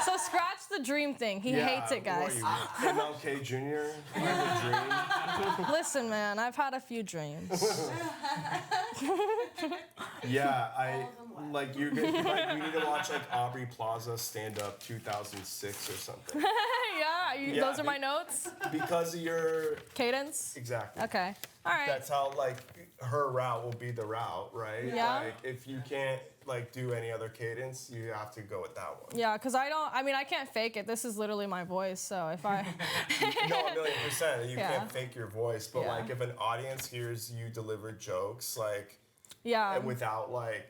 So scratch the dream thing. He hates it, guys. What are you, MLK Jr.? You have a dream? Listen, man, I've had a few dreams. Yeah, Like you're good. Like we need to watch like Aubrey Plaza stand up 2006 or something. Yeah, those are my notes. Because of your Cadence. exactly. Okay. All right. That's how like her route will be the route, right? Yeah. Like if you can't like do any other cadence, you have to go with that one. Yeah, because I can't fake it. This is literally my voice, so if I... No, 1,000,000%. You Yeah. can't fake your voice, but Yeah. like if an audience hears you deliver jokes, like Yeah. and without like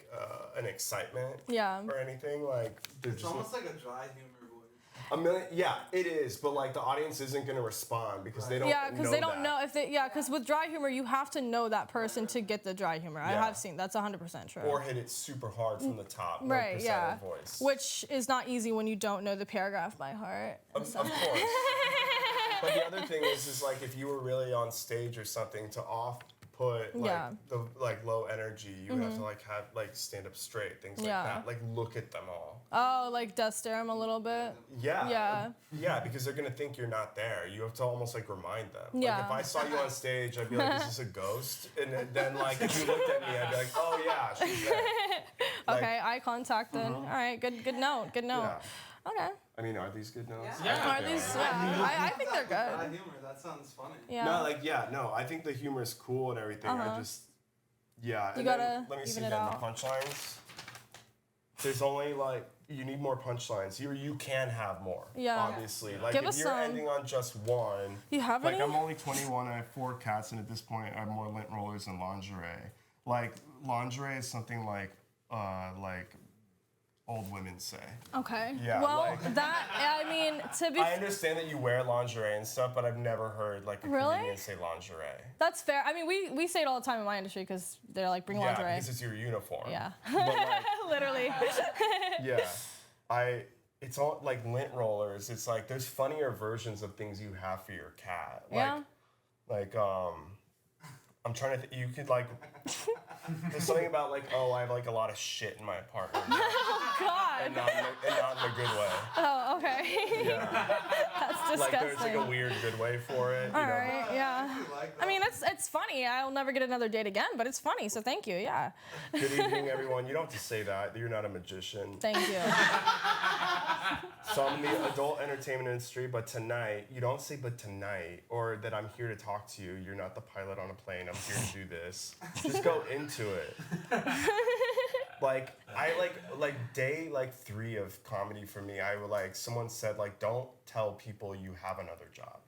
an excitement Yeah. or anything, like they're It's just almost like a dry humor voice. yeah, it is, but like the audience isn't gonna respond because they don't because they don't know if they... Yeah, because with dry humor, you have to know that person to get the dry humor. I Yeah. have seen. That's 100% true. or hit it super hard from the top, Right, 1% yeah. of voice. Which is not easy when you don't know the paragraph by heart. Of course. But the other thing is like if you were really on stage or something to put like Yeah. the like low energy, you would have to like have like stand up straight, things like Yeah. that. Like look at them all. Oh, like death stare them a little bit. Yeah. Yeah. Yeah, because they're gonna think you're not there. You have to almost like remind them. Yeah. Like if I saw you on stage, I'd be like, "Is this a ghost?" And then like if you looked at me, I'd be like, "Oh yeah, she's there." Okay, eye contact then. All right, good note. Good note. Yeah. Okay. I mean, are these good notes? Yeah. Are these? Yeah, I think they're Dry good. humor, that sounds funny. Yeah. No, I think the humor is cool and everything. I just, yeah. You and gotta then, let me see even it then out. the punchlines. There's only like you need more punchlines. You can have more. Yeah. Obviously, like Give if us you're some. ending on just one. You have Like any? I'm only 21 and I have 4 cats, and at this point I have more lint rollers than lingerie. Like lingerie is something like old women say. Okay. Yeah, Well, like- I mean, to be. I understand that you wear lingerie and stuff, but I've never heard like a Really? comedian say lingerie. That's fair. I mean, we say it all the time in my industry because they're like, bring Yeah, lingerie. because it's your uniform. Yeah. But like, Literally. yeah, it's all like lint rollers. It's like there's funnier versions of things you have for your cat. Yeah. Like I'm trying to. You could like. There's something about like, oh, I have like a lot of shit in my apartment, Oh God. and not in a good way. Oh, okay. Yeah, That's like disgusting. there's like a weird good way for it. All right. Yeah. Like I mean, it's funny. I'll never get another date again, but it's funny. So thank you. Yeah. Good evening, everyone. You don't have to say that. You're not a magician. Thank you. So I'm in the adult entertainment industry, but tonight, you don't say but tonight, or that I'm here to talk to you. You're not the pilot on a plane. I'm here to do this. Just go into it. Like, I like day 3 of comedy for me, I would like, someone said like, don't tell people you have another job.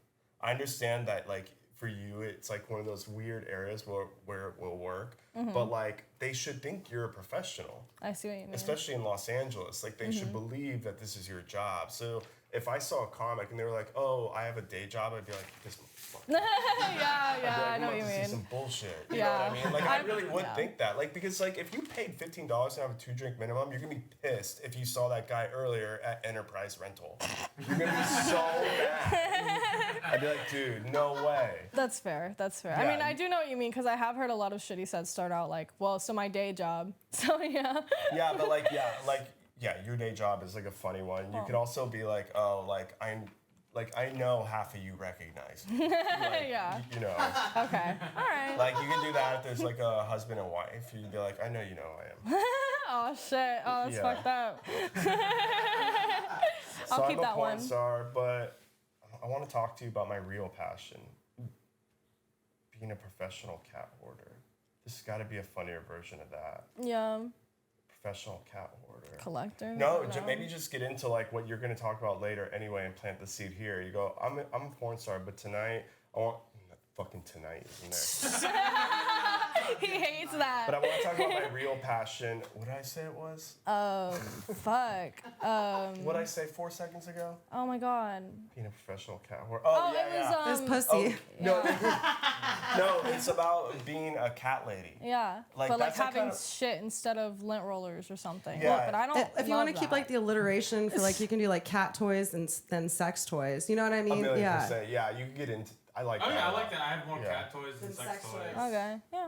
I understand that like, for you, it's like one of those weird areas where it will work, but like, they should think you're a professional. I see what you mean. Especially in Los Angeles, like they should believe that this is your job. So if I saw a comic and they were like, "Oh, I have a day job," I'd be like, "This motherfucker." yeah, I know what you I'm about to see mean. some bullshit. You know what I Yeah. mean? Like I really would yeah. think that. Like because like if you paid $15 and have a 2-drink minimum, you're gonna be pissed if you saw that guy earlier at Enterprise Rental. You're gonna be so mad. I'd be like, dude, no way. That's fair. That's fair. I Yeah. mean, I do know what you mean because I have heard a lot of shitty sets start out like, well, so my day job. So yeah. Yeah, but your day job is like a funny one. You could also be like, oh, I know half of you recognize me. Like, Yeah. You know, Okay. All right. like you can do that if there's like a husband and wife. You'd be like, I know you know who I am. Oh shit. Oh, that's Yeah. fucked up. I'll So keep I'm a that porn one. star, but I want to talk to you about my real passion. Being a professional cat hoarder. There's got to be a funnier version of that. Yeah. Professional cat hoarder. Collector. No, maybe just get into like what you're gonna talk about later anyway, and plant the seed here. You go, I'm a porn star, but tonight I want fucking tonight, isn't there? He hates that. But I want to talk about my real passion. What did I say it was? Fuck. What did I say 4 seconds ago? Oh my god. Being a professional cat hoarder. Oh, yeah, it was This pussy. No, no, it's about being a cat lady. Yeah. Like, but like that's like having kind of- shit instead of lint rollers or something. Yeah. But I don't. If you want want to keep like the alliteration for like you can do like cat toys and then sex toys. You know what I mean? 1,000,000%. Yeah, you can get into. I like Oh that. yeah, a I like lot. that. I have more Yeah. cat toys than Than sex sex toys. toys. Okay. Yeah.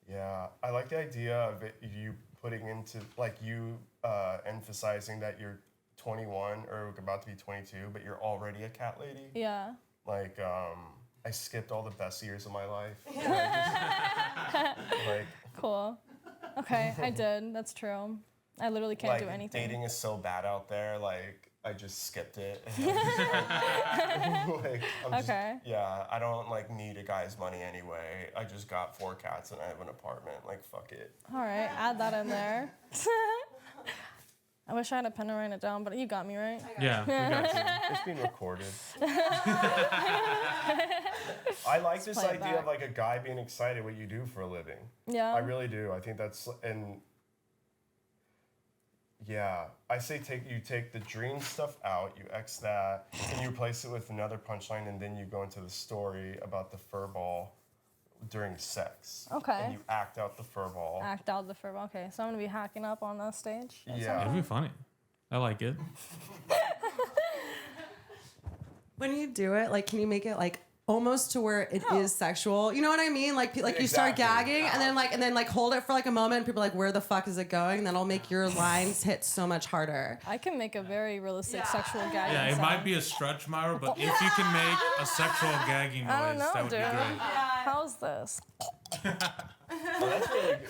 Yeah, I like the idea of you putting into like you emphasizing that you're 21 or about to be 22, but you're already a cat lady. Yeah. Like I skipped all the best years of my life. And I just, like Cool. Okay, I did. That's true. I literally can't do anything. Dating is so bad out there. Like, I just skipped it. I don't like need a guy's money anyway. I just got 4 cats and I have an apartment. Like, fuck it. All right, add that in there. I wish I had a pen to write it down, but you got me, right? Yeah, we got you. It's being recorded. I like this play it idea back. of like a guy being excited what you do for a living. Yeah. I really do. I think that's yeah. I say you take the dream stuff out, you X that, and you replace it with another punchline, and then you go into the story about the fur ball during sex. Okay. And you act out the fur ball. Act out the fur. Okay, so I'm gonna be hacking up on that stage. Yeah. It'd be funny. I like it. When you do it, like, can you make it like almost to where it is sexual? You know what I mean? Like you start gagging and then hold it for like a moment. And people are like, where the fuck is it going? And then I'll make your lines hit so much harder. I can make a very realistic sexual gagging Yeah, it sound. might be a stretch, Myra, but if you can make a sexual gagging I don't noise, know, that would dude. be great. How's this?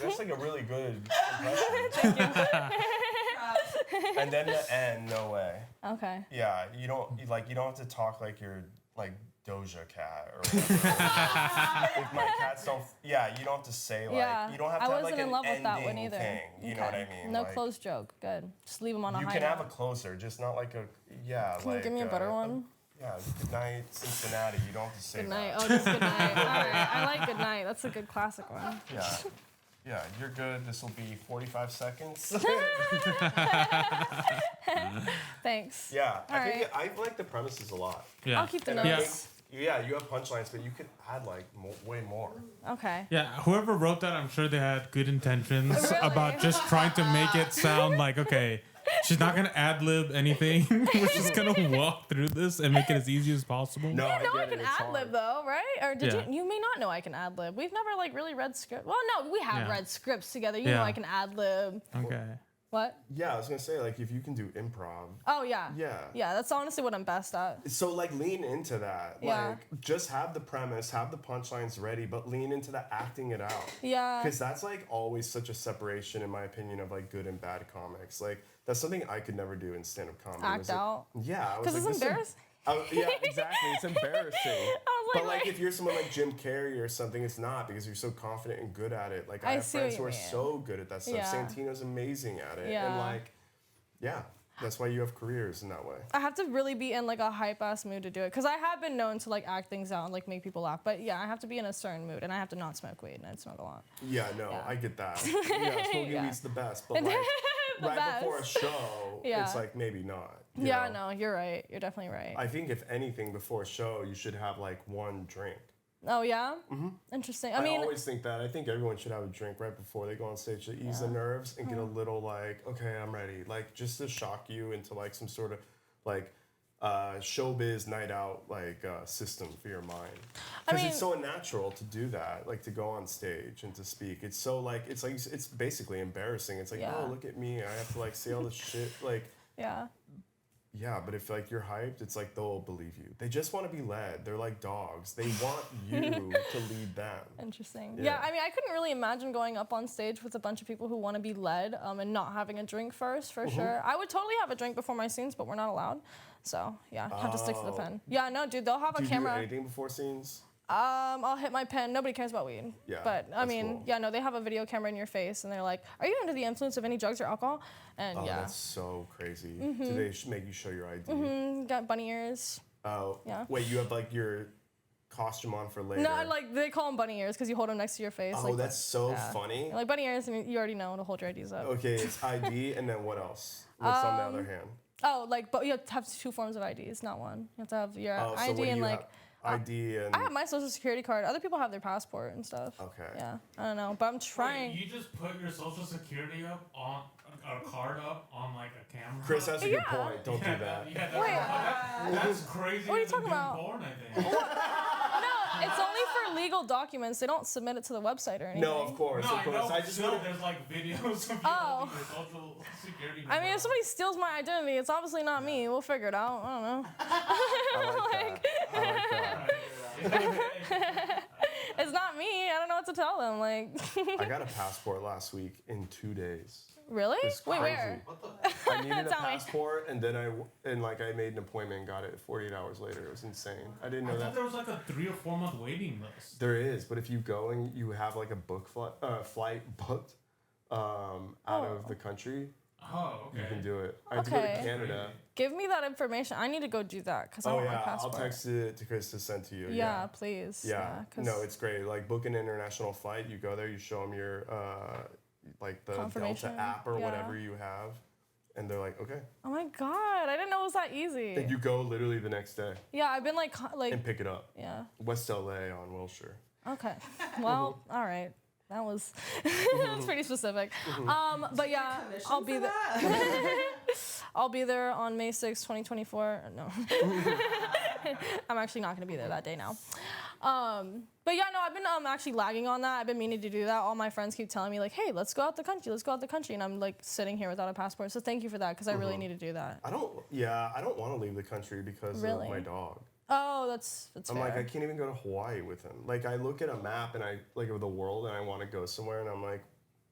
That's like a really good impression. And then the end, no way. Okay. Yeah, you don't have to talk like you're like Doja Cat or whatever. If my cats don't, you don't have to say like, you don't have to I have wasn't like in an love with that one ending either. thing. You know what I mean? No like, close joke. Good. Just leave them on a high You can have a note. closer, just not like a Can you give me a better one? Yeah, good night, Cincinnati. You don't have to say Good night. that. Oh, just good night. All right. I like good night. That's a good classic one. Yeah. Yeah, you're good. This will be 45 seconds. Thanks. Yeah, All I like the premises a lot. Yeah. I'll keep the And I notes. think, you have punchlines, but you could add like way more. Okay. Yeah, whoever wrote that, I'm sure they had good intentions Really? about just trying to make it sound like, okay, she's not going to ad-lib anything. We're just going to walk through this and make it as easy as possible. No, I know I get can it. It's ad lib hard. though, right? Or did Yeah. you may not know I can ad lib. We've never like really read script. Well, no, we have Yeah. read scripts together. You know Yeah. I can ad lib. Okay. What? Yeah, I was gonna say like if you can do improv. Oh yeah. Yeah. Yeah, that's honestly what I'm best at. So like lean into that. Yeah. Like just have the premise, have the punchlines ready, but lean into the acting it out. Yeah. Because that's like always such a separation, in my opinion, of like good and bad comics. Like that's something I could never do in stand-up comedy. Act was, like- out. Yeah. I was Because like, it's this is- embarrassing. Yeah, exactly. It's embarrassing. was But like, like wait. if you're someone like Jim Carrey or something, it's not because you're so confident and good at it. Like I I have see friends what who you are mean. so good at that stuff. Yeah. Santino's amazing at it. And Yeah. like, yeah, that's why you have careers in that way. I have to really be in like a hype ass mood to do it. Because I have been known to like act things out and like make people laugh. But yeah, I have to be in a certain mood and I have to not smoke weed and I smoke a lot. Yeah, no, Yeah. I get that. Yeah, smoking Yeah. weed's the best, but like The right best. before a show, Yeah. it's like maybe not. you Yeah, know? no, you're right. You're definitely right. I think if anything, before a show, you should have like one drink. Oh yeah? Mm-hmm. Interesting. I I mean, always think that. I think everyone should have a drink right before they go on stage to ease the nerves and get a little like, okay, I'm ready. Like just to shock you into like some sort of like showbiz night out like system for your mind. Because mean- it's so unnatural to do that, like to go on stage and to speak. It's so like it's basically embarrassing. It's like, Yeah. oh, look at me. I have to like say all this shit. Like, yeah. yeah, but if like you're hyped, it's like they'll believe you. They just want to be led. They're like dogs. They want you to lead them. Interesting. Yeah. Yeah, I mean, I couldn't really imagine going up on stage with a bunch of people who want to be led and not having a drink first, for sure. I would totally have a drink before my scenes, but we're not allowed. So, yeah, have to stick to the pen. Yeah, no, dude, they'll have Do a you camera. do anything before scenes? I'll hit my pen. Nobody cares about weed. Yeah, But, I that's mean, cool. yeah, no, they have a video camera in your face, and they're like, are you under the influence of any drugs or alcohol? And, Oh, yeah. that's so crazy. Do they make you show your ID? Got bunny ears. Oh, Yeah. wait, you have like your costume on for later? No, like, they call them bunny ears because you hold them next to your face. Oh, like, that's so yeah. funny. Like, bunny ears, and you already know to hold your IDs up. Okay, it's ID, and then what else? What's on the other hand? Oh, like, but you have to have 2 forms of IDs, not one. You have to have your Oh, so ID what do and you like. have? ID and I have my social security card. Other people have their passport and stuff. Okay. Yeah, I don't know, but I'm trying. Wait, you just put your social security up on a card up on like a camera. Chris has a good Yeah. point. Don't do that. Yeah, that's crazy. What are you talking about? Porn, I think. No, it's only for legal documents. They don't submit it to the website or anything. No, of course, No, of I course. know. I just Still, want there's like videos of you Oh. holding your social security number. I mean, if somebody steals my identity, it's obviously not me. We'll figure it out. I don't know. I like that. I like that. It's not me. I don't know what to tell them. Like, I got a passport last week in 2 days. really? It's Wait, crazy. where? I needed a Tell me. passport, and then I made an appointment and got it 48 hours later. It was insane. I didn't I know thought that. there was like a 3 or 4 month waiting list. There is, but if you go and you have like a flight booked out of the country, Oh, okay. you can do it. I had to go to Okay. Canada. Give me that information. I need to go do that because I Oh want my yeah, I'll passport. text it to Chris to send to you. Yeah, please. Yeah. 'cause No, it's great. Like book an international flight. You go there. You show them your like the Delta Confirmation, app or yeah. whatever you have, and they're like, okay. oh my god, I didn't know it was that easy. And you go literally the next day Yeah, I've been like and pick it up. yeah. West LA on Wilshire. Okay. Well, all right. That was that's pretty specific. But yeah, I'll be there. I'll be there on May 6th, 2024. No. I'm actually not going to be there that day now. But yeah, no, I've been actually lagging on that. I've been meaning to do that. All my friends keep telling me like, "Hey, let's go out the country. Let's go out the country." And I'm like sitting here without a passport. So thank you for that because I really need to do that. I don't want to leave the country because Really? of my dog. Oh, that's I'm fair. like, I can't even go to Hawaii with him. Like, I look at a map and I like of the world and I want to go somewhere and I'm like,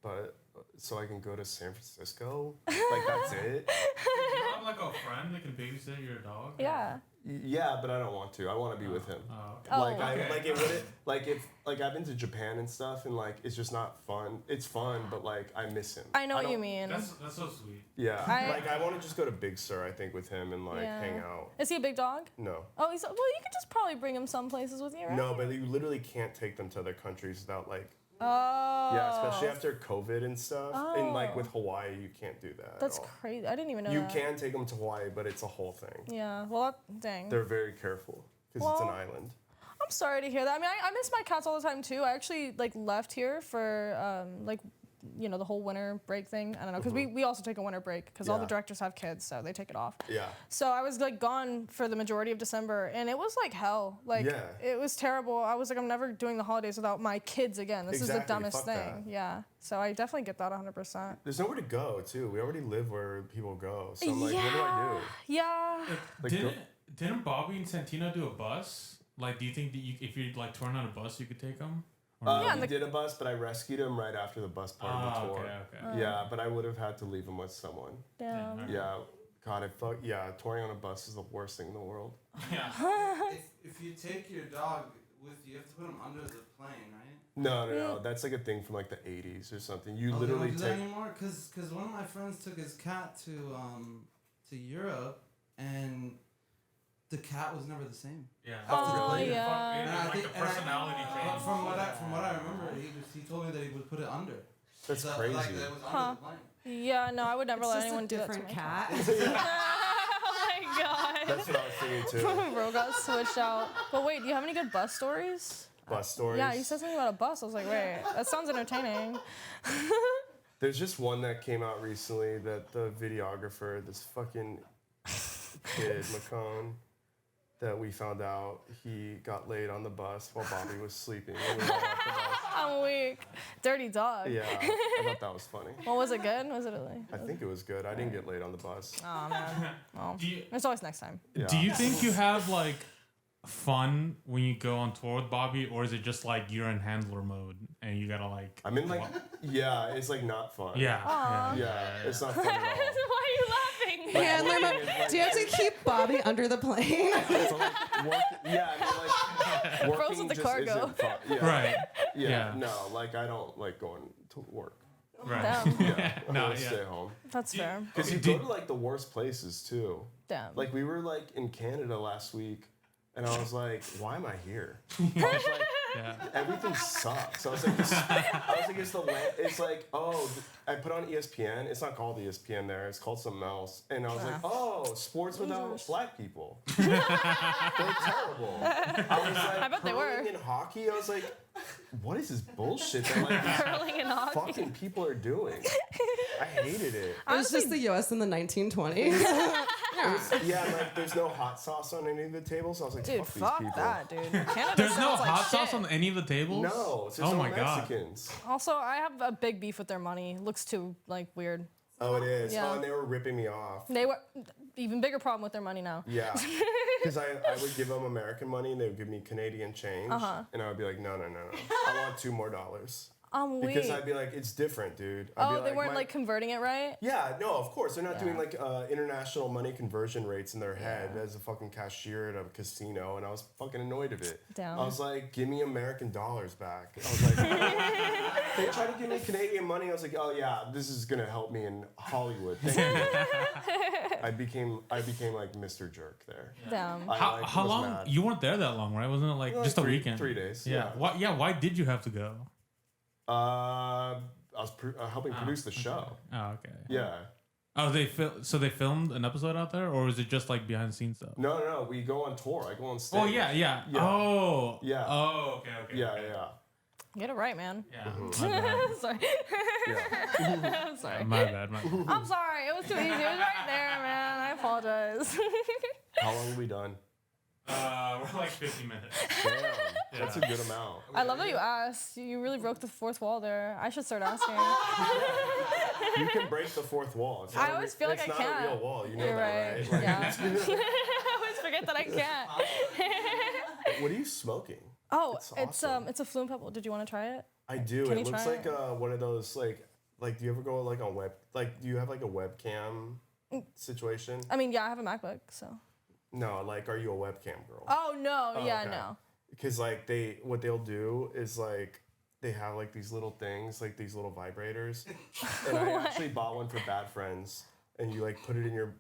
but so I can go to San Francisco? Like, that's it? You have like a friend that can babysit your dog? Yeah. Yeah, but I don't want to. I want to be with him. Oh, okay. Oh, Like okay. I like it wouldn't like if like I've been to Japan and stuff and like it's just not fun. It's fun, but like I miss him. I know what you don't- mean. That's so sweet. Yeah, I- like I want to just go to Big Sur, I think, with him and like Yeah. hang out. Is he a big dog? No, Oh, well, you could just probably bring him some places with you, right? no, but you literally can't take them to other countries without like Oh. yeah, especially after COVID and stuff. And like Oh. with Hawaii, you can't do that. That's at all. crazy. I didn't even know You that. can take them to Hawaii, but it's a whole thing. Yeah. Well, dang. They're very careful because it's an Well, island. I'm sorry to hear that. I mean, I miss my cats all the time too. I actually like left here for like, you know, the whole winter break thing. I don't know, because we also take a winter break because all the Yeah. directors have kids, so they take it off. Yeah. So I was like gone for the majority of December, and it was like hell. Like Yeah. it was terrible. I was like, I'm never doing the holidays without my kids again. This is the Exactly, dumbest fuck thing. that. Yeah. So I definitely get that 100%. There's nowhere to go too. We already live where people go. So I'm like, what do I do? Yeah. Like, Didn't Bobby and Santino do a bus? Like, do you think that if you're like touring on a bus, you could take them? Yeah, we did a bus, but I rescued him right after the bus part of the tour. Okay. Yeah, but I would have had to leave him with someone. Damn. Yeah, God, touring on a bus is the worst thing in the world. Yeah. If you take your dog with you, you have to put him under the plane, right? No, that's like a thing from like the 80s or something. You Oh, literally they don't do that take. anymore? Cause one of my friends took his cat to Europe, and the cat was never the same. Yeah. Oh, Really? yeah. It, And I like think- the and I- personality change. From what I remember, he told me that he would put it under. That's So, crazy. Like, that was Huh. under the plane. Yeah. No, I would never It's let just anyone a do that to different my cat. oh my god. That's what I was thinking too. Bro got switched out. But wait, do you have any good bus stories? Bus stories. Yeah, you said something about a bus. I was like, wait, that sounds entertaining. There's just one that came out recently that the videographer, this fucking kid, McCone, that we found out he got laid on the bus while Bobby was sleeping. When we got off the bus. I'm weak. Dirty dog. Yeah, I thought that was funny. Well, was it good? Was it really? I think it was good. I didn't get laid on the bus. Oh man. Well, Do you, there's always next time. Yeah. do you think you have like fun when you go on tour with Bobby, or is it just like you're in handler mode and you gotta like? I mean, like, yeah, it's like not fun. Yeah. Yeah, it's not fun at all. Why are you laughing? Handler mode. Do you have to keep Bobby under the plane? So, like, yeah, I mean, like, Froze working with the just cargo. isn't fun. Yeah. Right. Yeah, Yeah. no, like, I don't like going to work. Right. Damn. Yeah, I No, want to yeah. stay home. That's fair. Because you go to, like, the worst places, too. Damn. Like, we were, like, in Canada last week, and I was like, why am I here? I was like, Yeah. everything sucks. I was like, it's the land. It's like, oh, I put on ESPN. It's not called ESPN there. It's called something else. And I was like, oh, sports without black people. They're terrible. I was like, I bet they were. curling and hockey. I was like, what is this bullshit that like Curling and hockey. fucking people are doing? I hated it. It was just the U.S. in the 1920s. Yeah, like there's no hot sauce on any of the tables. So I was like, Dude, fuck fuck these people. that, dude. Canada There's no sounds like hot sauce shit. on any of the tables. No, it's just Oh all my God. Mexicans. Also, I have a big beef with their money. Looks too like weird. Oh, it is. Yeah. Oh, and they were ripping me off. They were even bigger problem with their money now. Yeah. Because I would give them American money and they would give me Canadian change. And I would be like, no. I want $2 more. Because I'd be like, it's different, dude. I'd be They weren't like converting it right? Yeah, no, of course. They're not doing like international money conversion rates in their head as a fucking cashier at a casino, and I was fucking annoyed of it. Damn. I was like, give me American dollars back. I was like, they tried to give me Canadian money. I was like, oh yeah, this is gonna help me in Hollywood. Thank you. I became like Mr. Jerk there. Damn. How long? Mad. You weren't there that long, right? Wasn't it like just a weekend? 3 days. Yeah. Why did you have to go? I was helping produce the show. Oh, okay. Yeah. Oh, they filmed an episode out there, or is it just like behind the scenes stuff? No. We go on tour. I go on stage. Oh yeah. Oh. Yeah. Oh, okay. Yeah. Get it right, man. Yeah. My bad. Sorry. Yeah. I'm sorry. My bad. I'm sorry. It was too easy. It was right there, man. I apologize. How long have we done? We're like 50 minutes. Damn, that's a good amount. I love that you asked. You really broke the fourth wall there. I should start asking. You can break the fourth wall. I always feel like I can't. can't. It's not a real wall. You know You're that, right. right? Yeah. I always forget that I can't. What are you smoking? Oh, It's awesome. it's a flume pebble. Did you want to try it? I do. Can It you looks try like one of those like do you ever go like on web do you have like a webcam situation? I mean, yeah, I have a MacBook, so. No, like are you a webcam girl? Oh no, yeah, okay. no. Because like what they'll do is like they have like these little things, like these little vibrators. And I actually bought one for Bad Friends, and you like put it in your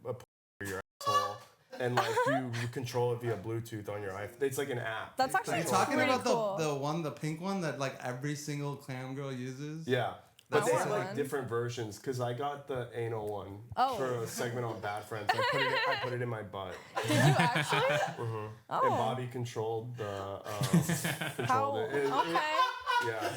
asshole, and like you control it via Bluetooth on your iPhone. It's like an app. That's actually Are you talking pretty about cool. the pink one that like every single clam girl uses? Yeah. But I they want have like one. different versions because I got the anal one Oh. for a segment on Bad Friends. I put it in my butt. Did you actually? And Oh. Bobby controlled How? it. Okay. Yeah.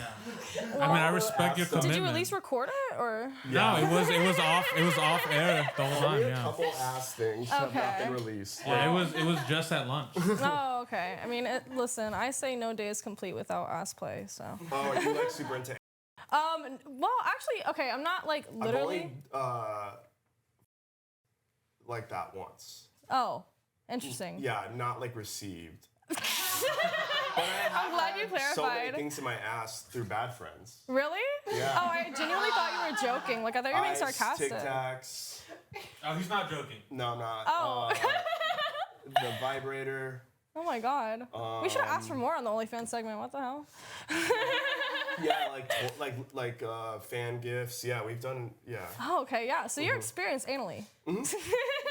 I mean, I respect your Did you commitment. Did you at least record it or? No, it was off air the whole time. Only a Yeah. couple ass things have not been released. Yeah, it was just at lunch. Oh, okay. I mean, listen, I say no day is complete without ass play. So. Oh, are you like super into? Well, actually, okay. I'm not like literally. I've only like that once. Oh, interesting. Yeah, not like received. I'm glad you clarified. So many things in my ass through Bad Friends. Really? Yeah. Oh, I genuinely thought you were joking. Like I thought you were being sarcastic. Tic Tacs. Oh, he's not joking. No, I'm not. Oh. The vibrator. Oh my god. We should have asked for more on the OnlyFans segment. What the hell? Yeah, like fan gifts. Yeah, we've done. Yeah. Oh, okay, yeah. So you're experienced anally.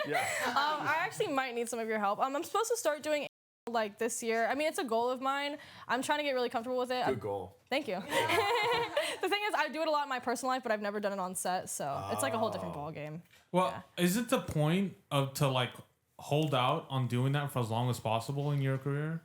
Yeah. I actually might need some of your help. I'm supposed to start doing like this year. I mean, it's a goal of mine. I'm trying to get really comfortable with it. Good goal. Thank you. The thing is, I do it a lot in my personal life, but I've never done it on set, so it's like a whole different ball game. Well, is it the point to like hold out on doing that for as long as possible in your career?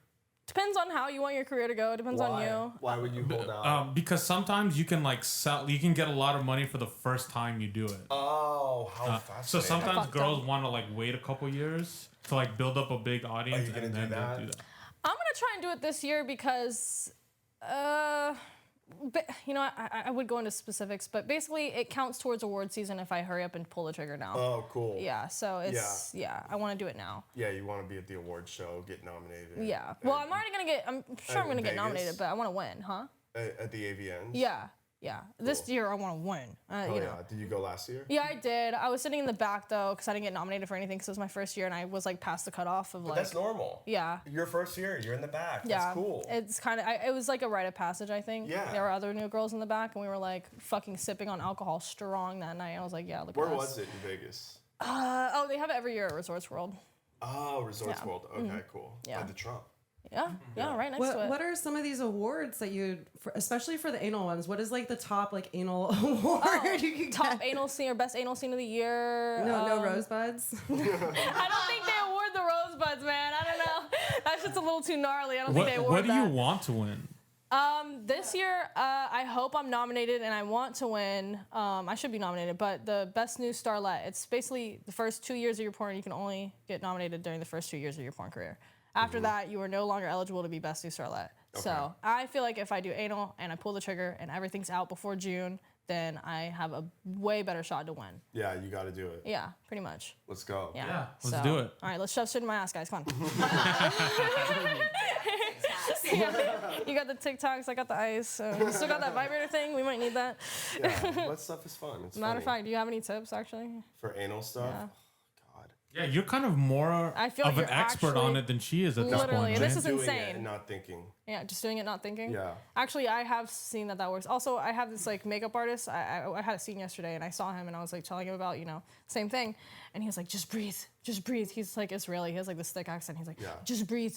Depends on how you want your career to go. Depends on you. Why would you hold out? Because sometimes you can like you can get a lot of money for the first time you do it. Oh, how fascinating. So sometimes fucked girls up. want to like wait a couple years to like build up a big audience you gonna and do then that? they do that. I'm gonna try and do it this year because, but, you know, I would go into specifics, but basically it counts towards award season if I hurry up and pull the trigger now. Oh, cool. Yeah, so it's I want to do it now. Yeah, you want to be at the award show, get nominated. Yeah. Well, I'm already gonna get. I'm sure I'm gonna get Vegas? nominated, but I want to win, huh? At the AVNs. Yeah. Yeah. This year I want to win. Oh You know. yeah. Did you go last year? Yeah, I did. I was sitting in the back though, because I didn't get nominated for anything, because it was my first year, and I was like past the cutoff of But like. that's normal. Yeah. Your first year, you're in the back. Yeah. That's cool. It's kind of. It was like a rite of passage, I think. Yeah. There were other new girls in the back, and we were like fucking sipping on alcohol strong that night. I was like, yeah, look Where at us. was it in Vegas? Oh, they have it every year at Resorts World. Oh, Resorts Yeah. World. Okay, cool. Yeah. By the Trump. Yeah, right next to it. What are some of these awards that especially for the anal ones? What is like the top like anal award you can Top get? anal scene or best anal scene of the year? No rosebuds. I don't think they award the rosebuds, man. I don't know. That shit's a little too gnarly. I don't think they award What do you that. want to win? This year, I hope I'm nominated, and I want to win. I should be nominated, but the best new starlet. It's basically the first 2 years of your porn. You can only get nominated during the first 2 years of your porn career. After that, you are no longer eligible to be best new starlet. Okay. So I feel like if I do anal and I pull the trigger and everything's out before June, then I have a way better shot to win. Yeah, you got to do it. Yeah, pretty much. Let's go. Yeah, let's do it. All right, let's shove shit in my ass, guys. Come on. You got the TikToks, I got the ice. So you still got that vibrator thing? We might need that. Yeah, that stuff is fun. It's Matter of funny. fact, do you have any tips, actually? For anal stuff? Yeah. Oh, God. Yeah, you're kind of more I feel of like an you're expert actually- on it than she is at this Literally, point. and this right? is Doing insane. it and not thinking. Yeah, just doing it, not thinking. Yeah. Actually, I have seen that works. Also, I have this like makeup artist. I had a scene yesterday, and I saw him, and I was like telling him about same thing, and he was like, just breathe, just breathe. He's like Israeli. He has like this thick accent. He's like, just breathe.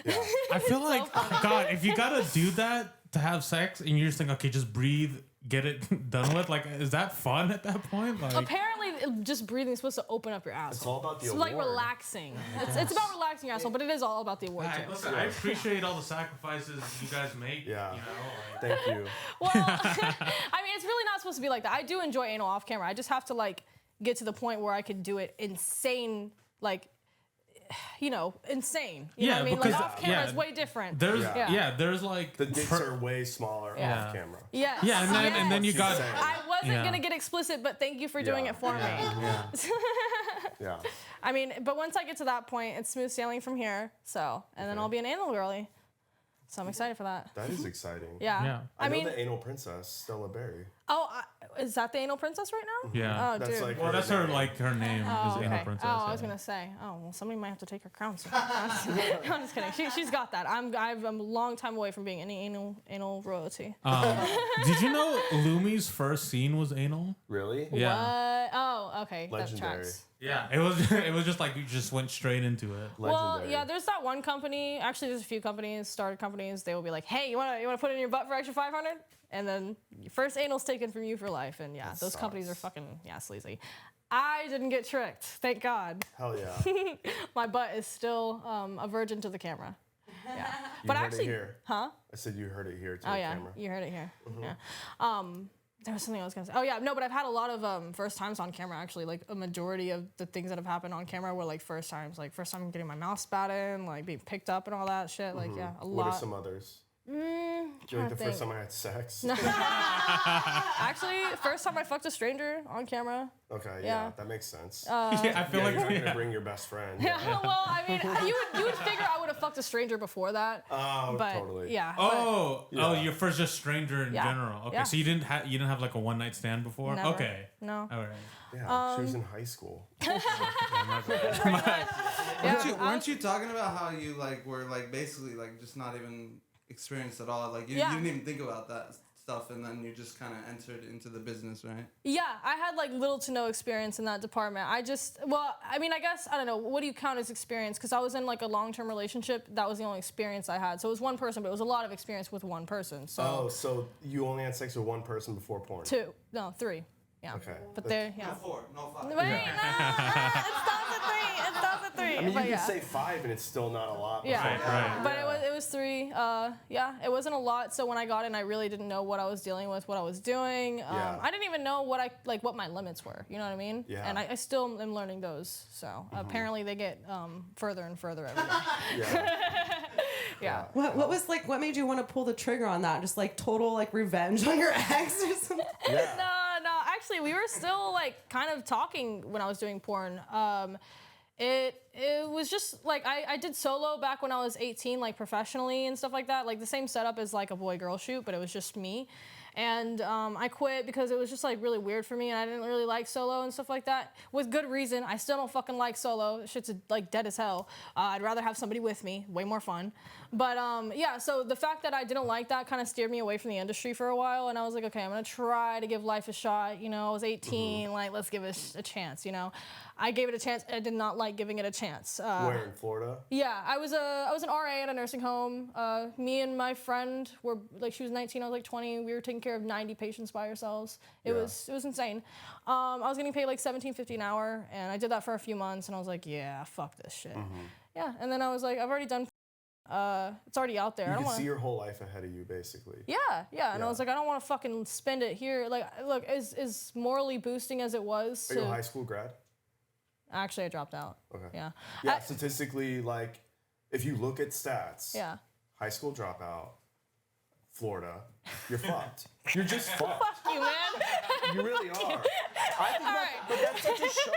Yeah. I feel like, God, if you gotta do that to have sex and you're just thinking, okay, just breathe, get it done with, like, is that fun at that point? Like, Apparently, just breathing is supposed to open up your asshole. It's all about the It's award. like relaxing. It's about relaxing your asshole, but it is all about the award Hey, too. listen, I appreciate all the sacrifices you guys make. Yeah. You know, like, Thank you. Well, I mean, it's really not supposed to be like that. I do enjoy anal off camera. I just have to like get to the point where I can do it insane, like, insane. You know what I mean? Like because, off camera is way different. There's Yeah. there's like The dicks are way smaller Yeah. off camera. Yes. yeah, and then you got Insane. I wasn't Yeah. gonna get explicit, but thank you for doing Yeah. it for me. Yeah. I mean, but once I get to that point, it's smooth sailing from here. So, and then I'll be an anal girly. So I'm excited for that. That is exciting. Yeah. Yeah. I mean, know the anal princess, Stella Berry. is that the anal princess right now? yeah. Oh, That's dude. like Well, that's her name. like her name Oh, is okay. Anna Princess. I was yeah. gonna say, well, somebody might have to take her crown. So. I'm just kidding. She's got that. I'm a long time away from being any anal royalty. Did you know Lumi's first scene was anal? Really? Yeah. What? Oh, okay. Legendary. That tracks. Yeah, it was just like you just went straight into it. Well, Legendary. yeah. There's that one company. Actually, there's a few companies, started companies. They will be like, hey, you wanna put it in your butt for extra 500? And then your first anal's taken from you for life. And yeah, those companies are fucking sleazy. I didn't get tricked, thank God. Hell yeah. My butt is still a virgin to the camera. Yeah. You heard it here. Huh? I said you heard it here to Oh the yeah, camera. you heard it here. Yeah. There was something I was gonna say. Oh yeah, no, but I've had a lot of first times on camera actually. Like a majority of the things that have happened on camera were like first times. Like first time getting my mouth spat in, like being picked up and all that shit. Like yeah, a lot. What are some others? Like the first time I had sex? Actually, first time I fucked a stranger on camera. Okay, Yeah. yeah, that makes sense. Yeah, I feel yeah, like you're not gonna bring your best friend. Yeah, well, I mean, you would figure I would have fucked a stranger before that. Oh, But totally. yeah. Oh, Yeah. you're first just stranger in Yeah. general. Okay, Yeah. so you didn't have like a one night stand before. Never. Okay, No. all right. Yeah, she was in high school. Weren't you talking about how you like were like basically like just not even experienced at all? Like you didn't even think about that stuff, and then you just kind of entered into the business, right? Yeah, I had like little to no experience in that department. I mean, I guess, I don't know, what do you count as experience? Because I was in like a long-term relationship. That was the only experience I had. So it was one person, but it was a lot of experience with one person. So Oh, so you only had sex with one person before porn? 3. Yeah. Okay. But there, yeah. No 4, no 5. Wait, no, it stops at 3. It stops at 3. I mean, but you yeah. could say 5 and it's still not a lot. Yeah, Right. but it was 3. Yeah, it wasn't a lot. So when I got in, I really didn't know what I was dealing with, what I was doing. Yeah. I didn't even know what my limits were. You know what I mean? Yeah. And I still am learning those. So apparently they get further and further every day. Yeah. Yeah. What made you want to pull the trigger on that? Just like total like revenge on your ex or something? Yeah. No. Actually, we were still like kind of talking when I was doing porn. It was just like I did solo back when I was 18, like professionally and stuff like that. Like the same setup as like a boy-girl shoot, but it was just me. And I quit because it was just like really weird for me, and I didn't really like solo and stuff like that. With good reason. I still don't fucking like solo. Shit's like dead as hell. I'd rather have somebody with me. Way more fun. But yeah, so the fact that I didn't like that kind of steered me away from the industry for a while, and I was like, okay, I'm gonna try to give life a shot. You know, I was 18, like let's give it a chance. You know, I gave it a chance. I did not like giving it a chance. Where, in Florida? Yeah, I was an RA at a nursing home. Me and my friend were like, she was 19, I was like 20. We were taking care of 90 patients by ourselves. It was insane. I was getting paid like $17.50 an hour, and I did that for a few months, and I was like, yeah, fuck this shit. Yeah, and then I was like, I've already done. It's already out there. You I don't can want. see your whole life ahead of you, basically. Yeah, and I was like, I don't want to fucking spend it here. Like, look, as morally boosting as it was. Are you a high school grad? Actually, I dropped out. Okay. Yeah. Yeah, statistically, like, if you look at stats, Yeah. high school dropout, Florida, you're fucked. You're just fucked. Fuck you, man. You really are. I think but that's such a show.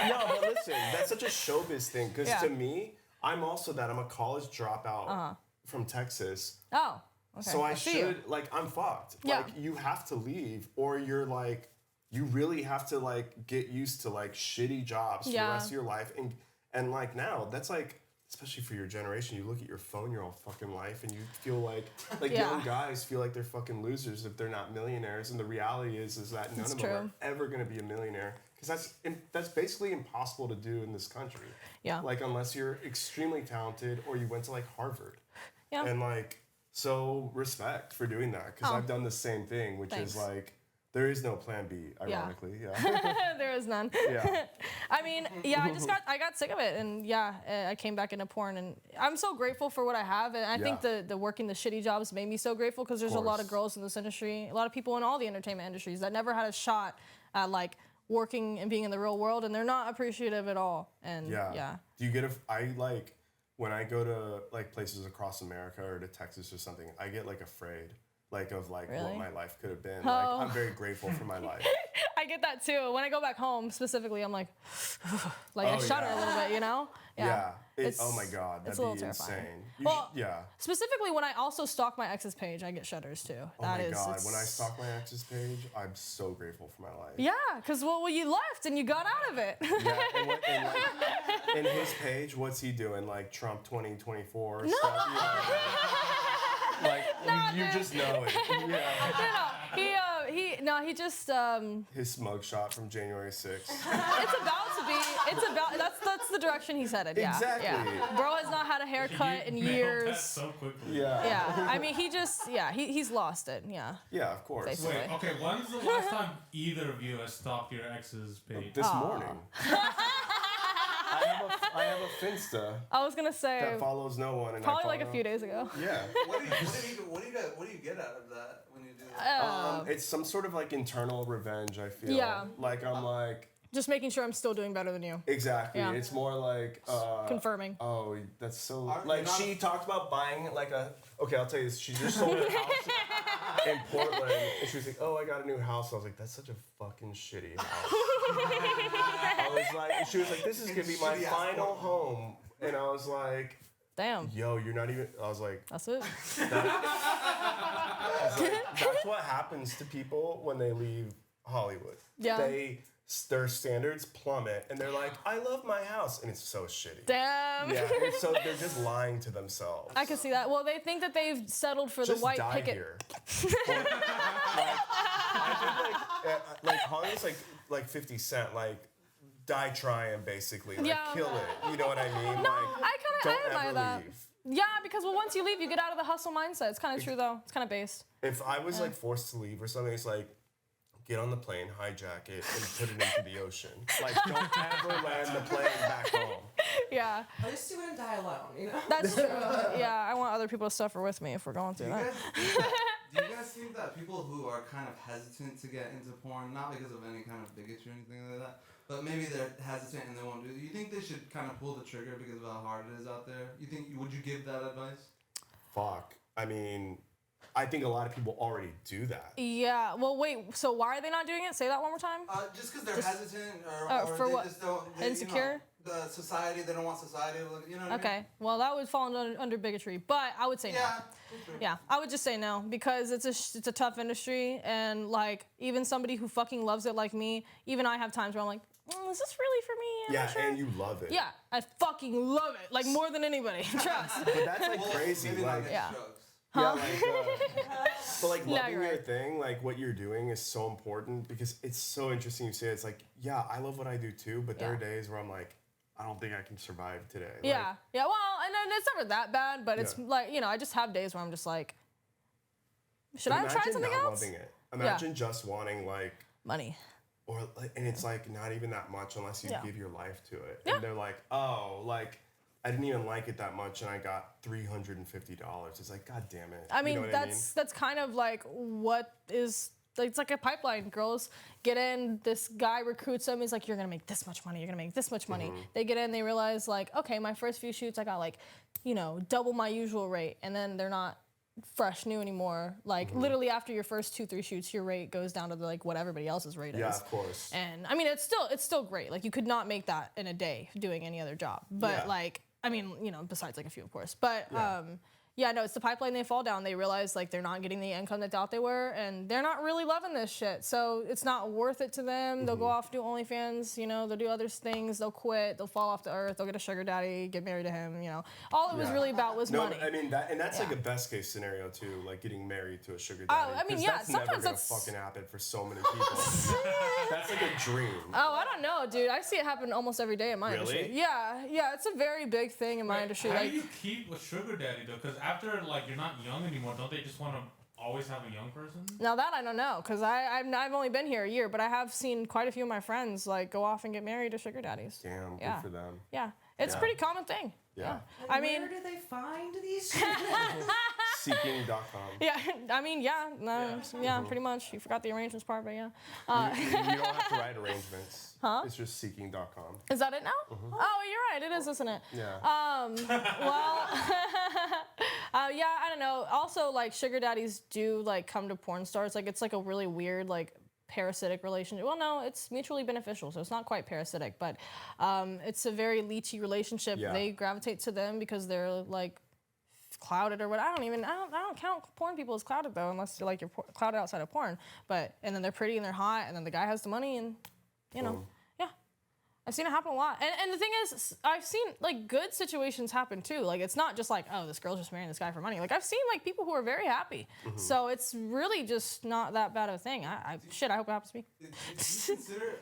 No, but listen, that's such a showbiz thing. Because to me, I'm also that. I'm a college dropout from Texas. Oh, okay. So I see should, you. like, I'm fucked. Yeah. Like, you have to leave, or you're like, you really have to, like, get used to, like, shitty jobs for the rest of your life. And like, now, that's like, especially for your generation, you look at your phone your whole fucking life and you feel like young guys feel like they're fucking losers if they're not millionaires. And the reality is that none of them are ever going to be a millionaire. Because that's basically impossible to do in this country. Yeah. Like, unless you're extremely talented or you went to, like, Harvard. Yeah. And, like, so respect for doing that. Because I've done the same thing, which is, like, there is no plan B, ironically. Yeah. There is none. Yeah. I mean, I got sick of it, and I came back into porn, and I'm so grateful for what I have, and I think the working the shitty jobs made me so grateful because there's a lot of girls in this industry, a lot of people in all the entertainment industries that never had a shot at like working and being in the real world, and they're not appreciative at all. And Do you get I like when I go to like places across America or to Texas or something, I get like afraid. Like of like what my life could have been. Like I'm very grateful for my life. I get that too. When I go back home specifically, I'm like, I shudder a little bit, you know? Yeah. Oh my God, that'd be insane. Specifically when I also stalk my ex's page, I get shudders too. Oh my God, when I stalk my ex's page, I'm so grateful for my life. Yeah, because you left and you got out of it. Yeah, and like, in his page, what's he doing? Like Trump 2024 stuff? You know? Like, you just know it. Yeah. He just his mugshot from January 6th. That's the direction he's headed. Yeah. Exactly. Yeah. Bro has not had a haircut in years. That so quickly. Yeah. Yeah. I mean, he's lost it. Yeah. Yeah, of course. Basically. Wait, okay, when's the last time either of you has stalked your ex's page? This morning. I have a Finsta I was gonna say that follows no one. And probably like a few days ago. Yeah. What do you get out of that when you do that? It's some sort of like internal revenge, I feel. Yeah. Like I'm like. Just making sure I'm still doing better than you. Exactly. Yeah. It's more like confirming. Oh, that's so like she talked about buying like a. Okay, I'll tell you this. She just sold a house in Portland, and she was like, "Oh, I got a new house." I was like, "That's such a fucking shitty house." I was like, she was like, "This is gonna be my final home," and I was like, Damn. Yo, you're not even. I was like, that's it. That's what happens to people when they leave Hollywood. Yeah. Their standards plummet, and they're like, I love my house, and it's so shitty. Damn. Yeah, and so they're just lying to themselves. I can see that. Well, they think that they've settled for just the white die picket. Here. I think like Hollywood's like 50 Cent, like die trying basically, like kill it. You know what I mean? No, like, I admire that. Leave. Yeah, because once you leave, you get out of the hustle mindset. It's kind of true though. It's kind of based. If I was like forced to leave or something, it's like, get on the plane, hijack it, and put it into the ocean. Like, don't ever land the plane back home. Yeah. At least you wouldn't die alone, you know? That's true. Yeah, I want other people to suffer with me if we're going through that. Do you guys think that people who are kind of hesitant to get into porn, not because of any kind of bigotry or anything like that, but maybe they're hesitant and they won't do it, you think they should kind of pull the trigger because of how hard it is out there? Would you give that advice? Fuck. I mean, I think a lot of people already do that. Yeah. Well, wait. So why are they not doing it? Say that one more time. Just because they're hesitant, or for they what? just don't. Insecure. The society. They don't want society to look. You know what I mean? Okay. Well, that would fall under bigotry, but I would say no. Yeah, I would just say no because it's a tough industry, and like even somebody who fucking loves it like me, even I have times where I'm like, is this really for me? I'm not sure. And you love it. Yeah, I fucking love it, like more than anybody. Trust. But that's like crazy. Like, yeah. Yeah, but like loving your thing, like what you're doing is so important because it's so interesting you say it. It's like, yeah, I love what I do too, but there are days where I'm like, I don't think I can survive today. Yeah, well, and then it's never that bad, but it's like, I just have days where I'm just like, should I try something else? Loving it. Imagine just wanting like money. Or and it's like not even that much unless you give your life to it. Yeah. And they're like, oh, like I didn't even like it that much, and I got $350. It's like, God damn it. I mean, that's kind of like what is. It's like a pipeline. Girls get in, this guy recruits them. He's like, you're going to make this much money. You're going to make this much money. Mm-hmm. They get in, they realize like, okay, my first few shoots, I got like, double my usual rate. And then they're not fresh new anymore. Like literally after your first 2-3 shoots, your rate goes down to like what everybody else's rate is. Yeah, of course. And I mean, it's still great. Like you could not make that in a day doing any other job. But like, I mean, you know, besides like a few, of course. But yeah, no, it's the pipeline they fall down. They realize like they're not getting the income they thought they were, and they're not really loving this shit. So it's not worth it to them. They'll go off, do OnlyFans, you know, they'll do other things, they'll quit, they'll fall off the earth, they'll get a sugar daddy, get married to him, you know. All it was really about was money. I mean, that's like a best case scenario too, like getting married to a sugar daddy. Oh, I mean, yeah, that's never sometimes gonna that's fucking happen for so many people. That's like a dream. Oh, I don't know, dude. I see it happen almost every day in my industry. Yeah, it's a very big thing in my industry. How like, do you keep a sugar daddy though? Because after like you're not young anymore, don't they just want to always have a young person? now that I don't know, because I've only been here a year, but I have seen quite a few of my friends like go off and get married to sugar daddies. Damn, Yeah. good for them. Yeah, it's a pretty common thing. Yeah. I mean, where do they find these? Seeking.com. yeah, I mean, pretty much. You forgot the arrangements part, but yeah. You don't have to write arrangements. Huh? It's just seeking.com. Is that it now? Oh, you're right. It is, isn't it? Yeah. Well, yeah, I don't know. Also, like, sugar daddies do, like, come to porn stars. Like, it's, like, a really weird, like, parasitic relationship. Well, no, it's mutually beneficial, so it's not quite parasitic, but it's a very leechy relationship. Yeah. They gravitate to them because they're, like, clouded or what. I don't count porn people as clouded, though, unless you're, like, you're clouded outside of porn. And then they're pretty and they're hot, and then the guy has the money, and, you know. I've seen it happen a lot. And the thing is, I've seen, like, good situations happen, too. Like, it's not just like, oh, this girl's just marrying this guy for money. Like, I've seen, like, people who are very happy. So it's really just not that bad of a thing. I hope it happens to me. Do you consider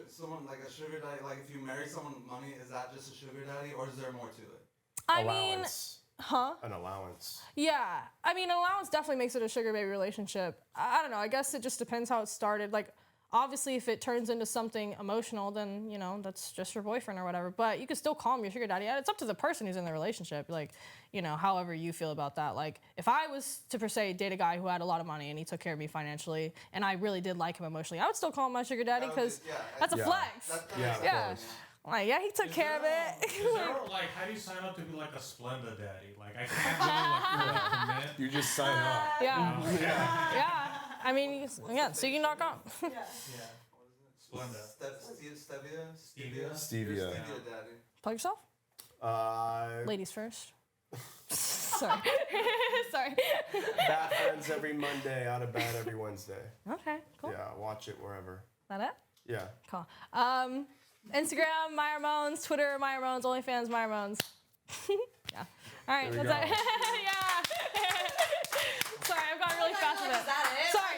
someone like a sugar daddy, like if you marry someone with money, is that just a sugar daddy, or is there more to it? I Allowance. mean, An allowance. yeah. I mean, an allowance definitely makes it a sugar baby relationship. I don't know. I guess it just depends how it started. Like, obviously, if it turns into something emotional, then, you know, that's just your boyfriend or whatever. But you can still call him your sugar daddy. It's up to the person who's in the relationship, like, you know, however you feel about that. Like, if I was to, per se, date a guy who had a lot of money and he took care of me financially, and I really did like him emotionally, I would still call him my sugar daddy because that's a flex. Yeah. Like, yeah, he took care of it. Is there, like, how do you sign up to be like a Splenda daddy? Like, I can't really like commit. You just sign up. Yeah. I mean, seeking.com. Splenda. Stevia. Daddy. Plug yourself. Ladies first. Sorry. Sorry. Bad Friends every Monday, Out of Bad every Wednesday. Okay, cool. Yeah, watch it wherever. That it? Yeah. Cool. Instagram, Myra Moans. Twitter, Myra Moans. OnlyFans, Myra Moans. Yeah. All right, There we that's go. it. Yeah. Sorry, I've gone really fast with it. Sorry.